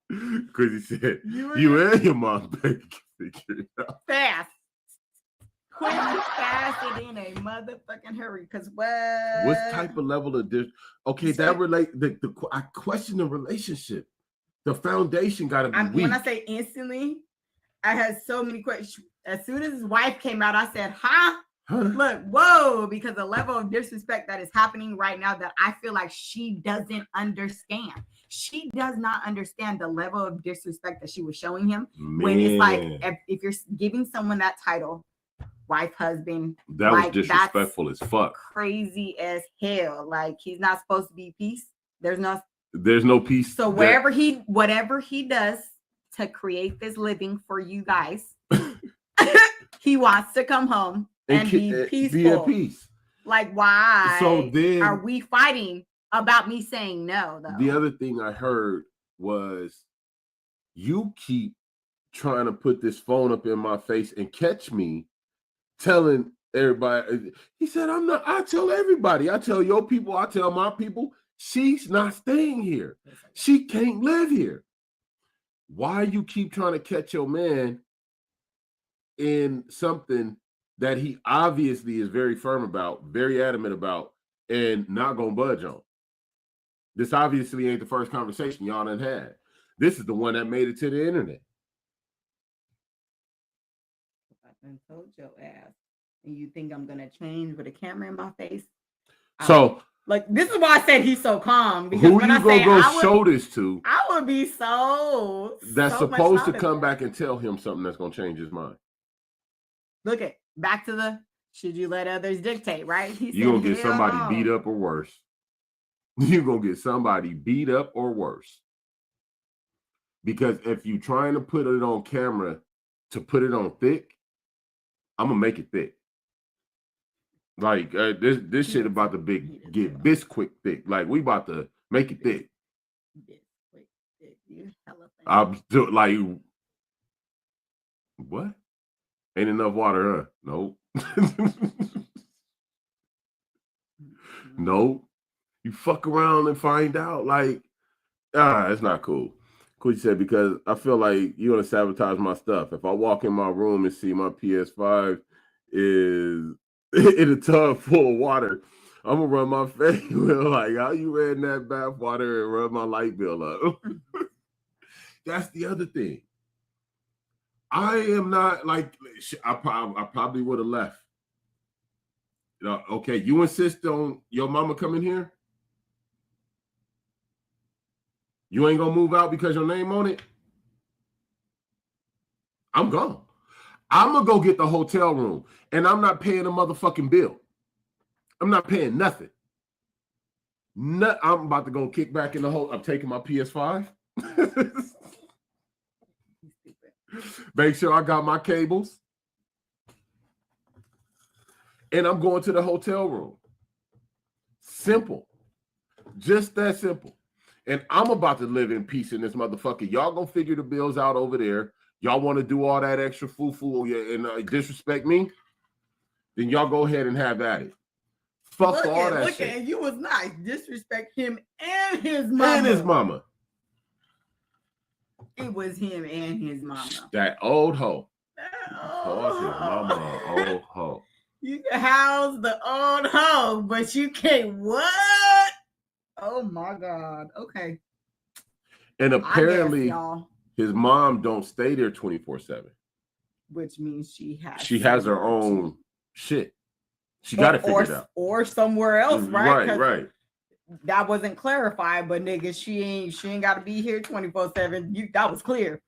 Because he said, you and your mom better figure it out. Fast. Quick, faster than a motherfucking hurry. Because what type of level of this? Okay, that I question the relationship. The foundation got to be weak. When I say instantly, I had so many questions. As soon as his wife came out, I said, huh? Look, whoa, because the level of disrespect that is happening right now that I feel like she doesn't understand. She does not understand the level of disrespect that she was showing him. When it's like, if you're giving someone that title, wife, husband, that was disrespectful as fuck. Crazy as hell. Like, he's not supposed to be peace. There's no peace. So whatever he does to create this living for you guys, he wants to come home and be peaceful. Be at peace. Like, why are we fighting about me saying no, though. The other thing I heard was you keep trying to put this phone up in my face and catch me telling everybody. He said, I'm not, I tell everybody, I tell your people, I tell my people, she's not staying here. She can't live here. Why you keep trying to catch your man in something that he obviously is very firm about, very adamant about, and not gonna budge on? This obviously ain't the first conversation y'all done had. This is the one that made it to the internet. I done told your ass, and you think I'm gonna change with a camera in my face? So, like, this is why I said he's so calm. Because who when you I gonna say go show this to? I would be so That's so much supposed to louder. come back and tell him something that's gonna change his mind. Look at back to the should you let others dictate, right? You're gonna get somebody beat up or worse. You're gonna get somebody beat up or worse. Because if you're trying to put it on camera to put it on thick, I'm gonna make it thick. Like this shit about to get Bisquick thick. Like we about to make it thick. I'm still like, what? Ain't enough water, huh? Nope. Nope. You fuck around and find out. Like, it's not cool. Quincy said, because I feel like you're gonna sabotage my stuff. If I walk in my room and see my PS5 is in a tub full of water, I'm gonna run my face. Like, how you ran that bath water and run my light bill up? That's the other thing. I am not like, I probably would have left. You know, okay, you insist on your mama coming here? You ain't gonna move out because your name on it? I'm gone. I'm gonna go get the hotel room, and I'm not paying a motherfucking bill. I'm not paying nothing. I'm about to go kick back in the hole. I'm taking my PS5. Make sure I got my cables. And I'm going to the hotel room. Simple. Just that simple. And I'm about to live in peace in this motherfucker. Y'all gonna figure the bills out over there. Y'all want to do all that extra foo-foo and disrespect me? Then y'all go ahead and have at it. Fuck all that shit. Look at you was nice. Disrespect him and his mama. And his mama. It was him and his mama. That old hoe. Oh, His mama, old hoe. You can house the old hoe, but you can't what? Oh my God. Okay. And apparently, guess, his mom don't stay there 24/7. Which means she has her own shit. She got to figure it out. Or somewhere else, right? Right. That wasn't clarified, but nigga, she ain't got to be here 24/7. That was clear.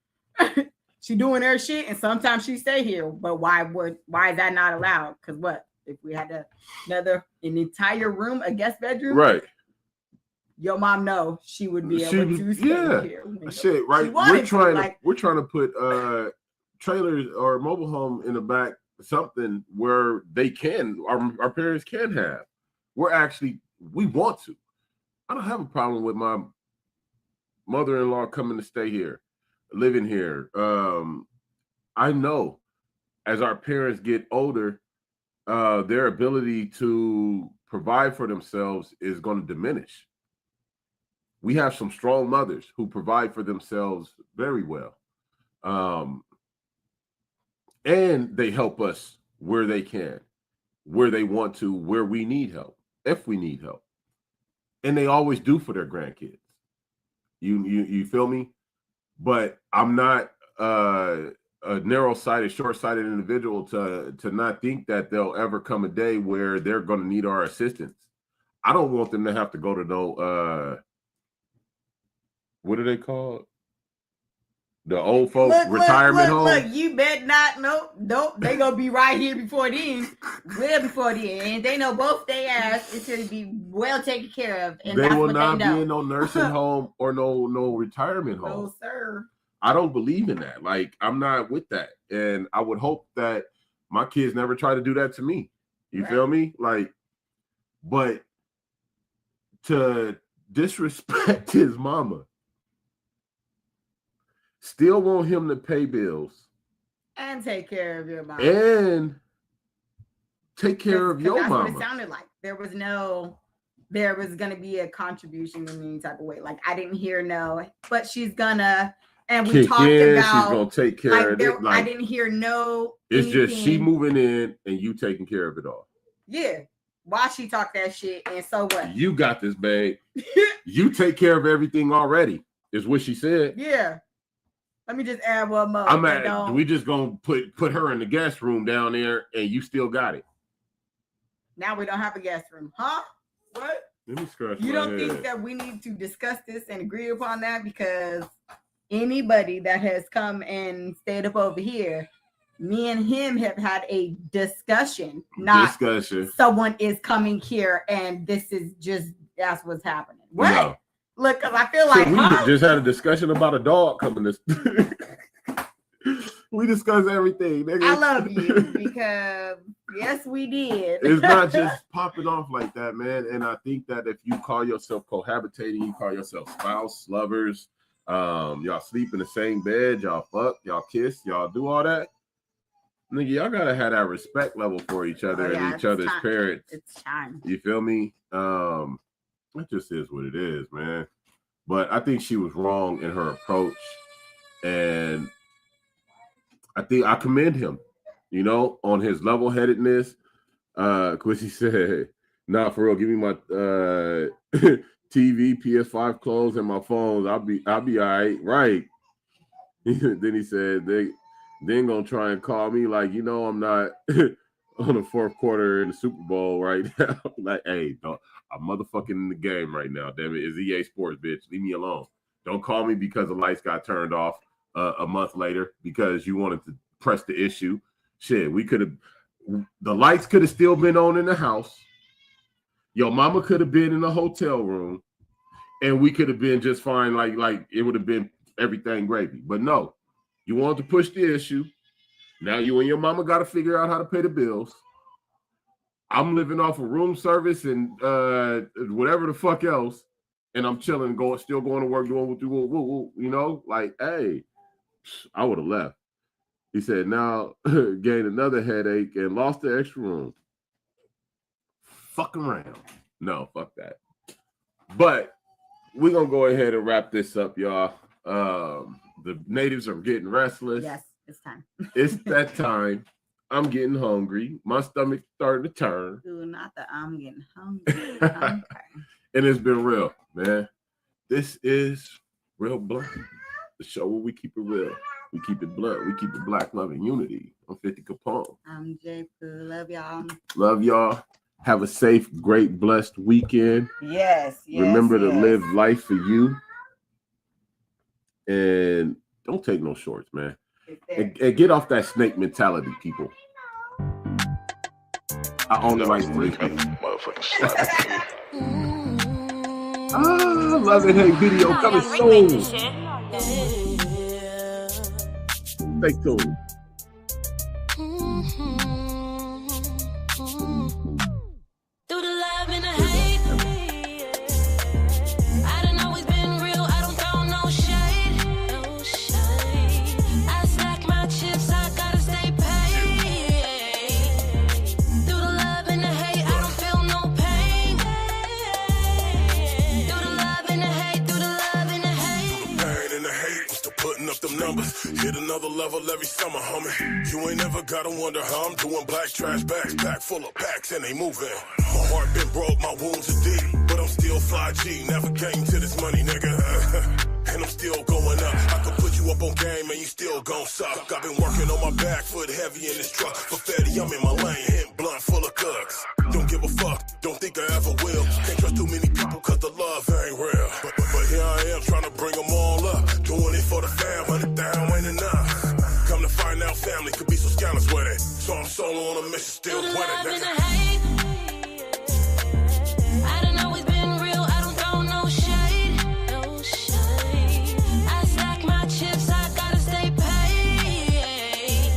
She doing her shit, and sometimes she stay here. But why is that not allowed? Because what if we had an entire room, a guest bedroom? Right. Your mom know she would be able to stay here. Shit, right. We're trying to put trailers or mobile home in the back, something where they can, our parents can have. We want to. I don't have a problem with my mother-in-law coming to stay here, living here. I know as our parents get older, their ability to provide for themselves is going to diminish. We have some strong mothers who provide for themselves very well. And they help us where they can, where they want to, where we need help, if we need help. And they always do for their grandkids. You feel me? But I'm not a narrow-sighted, short-sighted individual to not think that there'll ever come a day where they're going to need our assistance. I don't want them to have to go to no what are they called? The old folks retirement home. Look, you bet not. Nope. They gonna be right here before then, well before then, and they know both their ass is to be well taken care of. And they that's will what not they be know. in no nursing home or no retirement home. No, sir. I don't believe in that. Like, I'm not with that, and I would hope that my kids never try to do that to me. You feel me? Like, but to disrespect his mama. Still want him to pay bills. And take care of your mom. And take care of your mama. That's what it sounded like. There was going to be a contribution in any type of way. Like, I didn't hear no, but she's gonna, and we talked about, she's gonna take care of it. Like, I didn't hear no. It's just she moving in and you taking care of it all. Yeah. Why she talk that shit, and so what? You got this, babe. You take care of everything already, is what she said. Yeah. Let me just add one more. We just gonna put her in the guest room down there, and you still got it. Now we don't have a guest room, huh? What? Let me scratch. You don't think that we need to discuss this and agree upon that? Because anybody that has come and stayed up over here, me and him have had a discussion. Someone is coming here and this is just, that's what's happening. What? No. Look, because I feel like we just had a discussion about a dog coming this. We discussed everything. Nigga. I love you because yes, we did. It's not just popping off like that, man. And I think that if you call yourself cohabitating, you call yourself spouse, lovers, y'all sleep in the same bed, y'all fuck, y'all kiss, y'all do all that. Nigga, y'all gotta have that respect level for each other and each other's parents. It's time. You feel me? It just is what it is, man. But I think she was wrong in her approach, and I think I commend him, you know, on his level-headedness. Because he said, "Nah, for real, give me my TV, PS5, clothes, and my phones. I'll be all right." Right. Then he said they ain't gonna try and call me like, you know, I'm not on the fourth quarter in the Super Bowl right now. Like, hey, I'm motherfucking in the game right now. Damn it, it's EA Sports, bitch. Leave me alone. Don't call me because the lights got turned off a month later because you wanted to press the issue. Shit, the lights could have still been on in the house. Your mama could have been in the hotel room, and we could have been just fine. Like it would have been everything gravy. But no, you wanted to push the issue. Now you and your mama got to figure out how to pay the bills. I'm living off of room service and whatever the fuck else, and I'm chilling, still going to work, doing what you know, like, hey, I would have left. He said, now gained another headache and lost the extra room. Fuck around. No, fuck that. But we're going to go ahead and wrap this up, y'all. The natives are getting restless. Yes, it's time. It's that time. I'm getting hungry. My stomach's starting to turn. Dude, not that I'm getting hungry. Okay. And it's been real, man. This is Real Blunt, the show where we keep it real. We keep it blunt. We keep it black, love, and unity. I'm 50 Capone. I'm J. Poo. Love y'all. Love y'all. Have a safe, great, blessed weekend. Yes. Remember to live life for you. And don't take no shorts, man. And get off that snake mentality, people. I own the right to this. Love and Hate video coming soon. Stay tuned. Through the love and the hate, I done always been real. I don't throw no shade, no shade. I stack my chips, I gotta stay paid. Through the love and the hate, I don't feel no pain. Through the love and the hate, through the love and the hate. Pain and the hate, still putting up them numbers. Hit another level every summer, homie. You ain't never gotta wonder how I'm doing. Black trash bags, pack full of packs, and they moving. My heart been broke, my wounds are deep, but I'm still fly G. Never came to this money, nigga. And I'm still going up. I could put you up on game, and you still gon' suck. I've been working on my back foot heavy in this truck. For Fetty, I'm in my lane, hitting blunt full of cucks. Don't give a fuck, don't think I ever will. Can't trust too many people, cause the love ain't real. But here I am, trying to bring them all up. Doing it for the fam, 100 down ain't enough. Come to find out family could be so scandalous with it. So I'm solo on a mission, still winning, nigga. I done always been real, I don't throw no shade, no shade. I stack my chips, I gotta stay paid.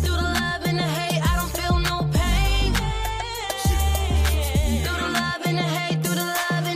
Through the love and the hate, I don't feel no pain. Through the love and the hate, through the love and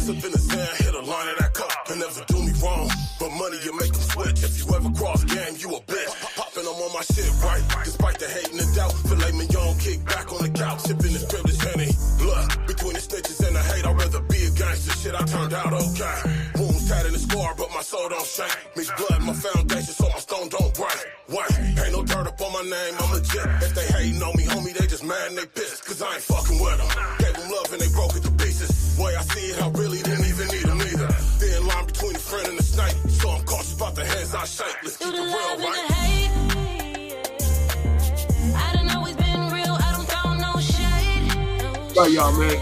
Sip in the sand, hit a line of that cup. And never do me wrong, but money you make them switch. If you ever cross game, you a bitch. Popping them on my shit right, despite the hate and the doubt. Filet mignon, kick back on the couch, sipping this privilege Henny. Look, between the snitches and the hate, I'd rather be a gangster. Shit, I turned out okay. Wounds tatted and scar, but my soul don't shake. Mix blood, my foundation, so my stone don't break. Wait, ain't no dirt up on my name, I'm legit. If they hating on me, homie, they just mad and they pissed. Cause I ain't fucking with them. Gave them love and they broke it to pieces. Way I see it, I really didn't even need them either. Thin line between the friend and the snake. So I'm cautious about the hands I shake. Let's keep it real, right? I done always been real, I don't throw no shade. Bye, y'all, man.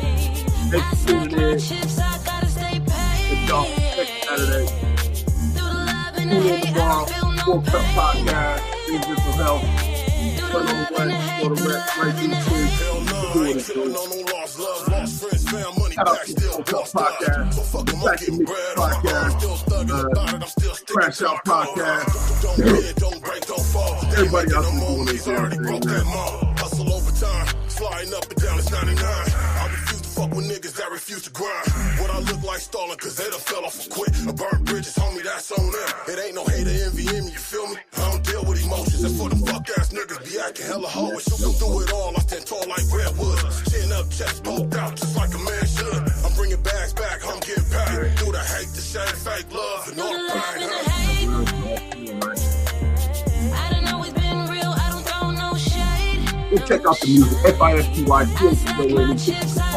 Thanks for tuning in. Chips, I gotta stay paid. It's y'all next Saturday. Through the love and the Tune in hate, tomorrow. I don't feel no Full Cup pain. Podcast. Things mental health. Through the Put on love the and the way. hate, Go to rest. Right through the street. Hell no, I ain't killing on no lost love, lost friends, fam, money Shout out back, to still Full Cup lost love. Podcast. So fuck 'em, I'm Back to getting Mix bread on my Podcast. own. Still thugging about it, I'm still sticking Crash to Out my code. Podcast. Don't bend, don't break, don't fall. Everybody else is them doing on, their he's already damn broke thing, that man. mall. Hustle overtime, sliding up and down, it's 99. I refuse to fuck with niggas that refuse to grind. What I look like stalling, cause they done fell off a quit. I burn bridges, homie, that's on them. It ain't no hater envying me, you feel me? I don't deal with emotions, and for the fuck ass niggas be acting hella hoish. You do it all, I stand tall like redwoods. Chin up, chest poked out, just like a man should. I'm bringing bags back, I'm getting paid. Through the hate, the shame, fake love, and all through the the love pain. and the huh? hate. I done always been real, I don't throw no shade. Go check out the music. FISTY.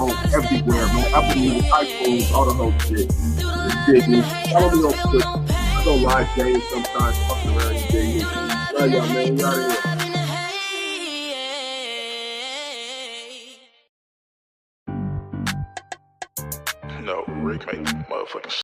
On everywhere, man. Apple Music, iTunes, all the whole shit. It's big news. Follow me on Twitter. I go live days sometimes, fucking around and dig it. Love y'all, man. We out of here. No, Rick make motherfucking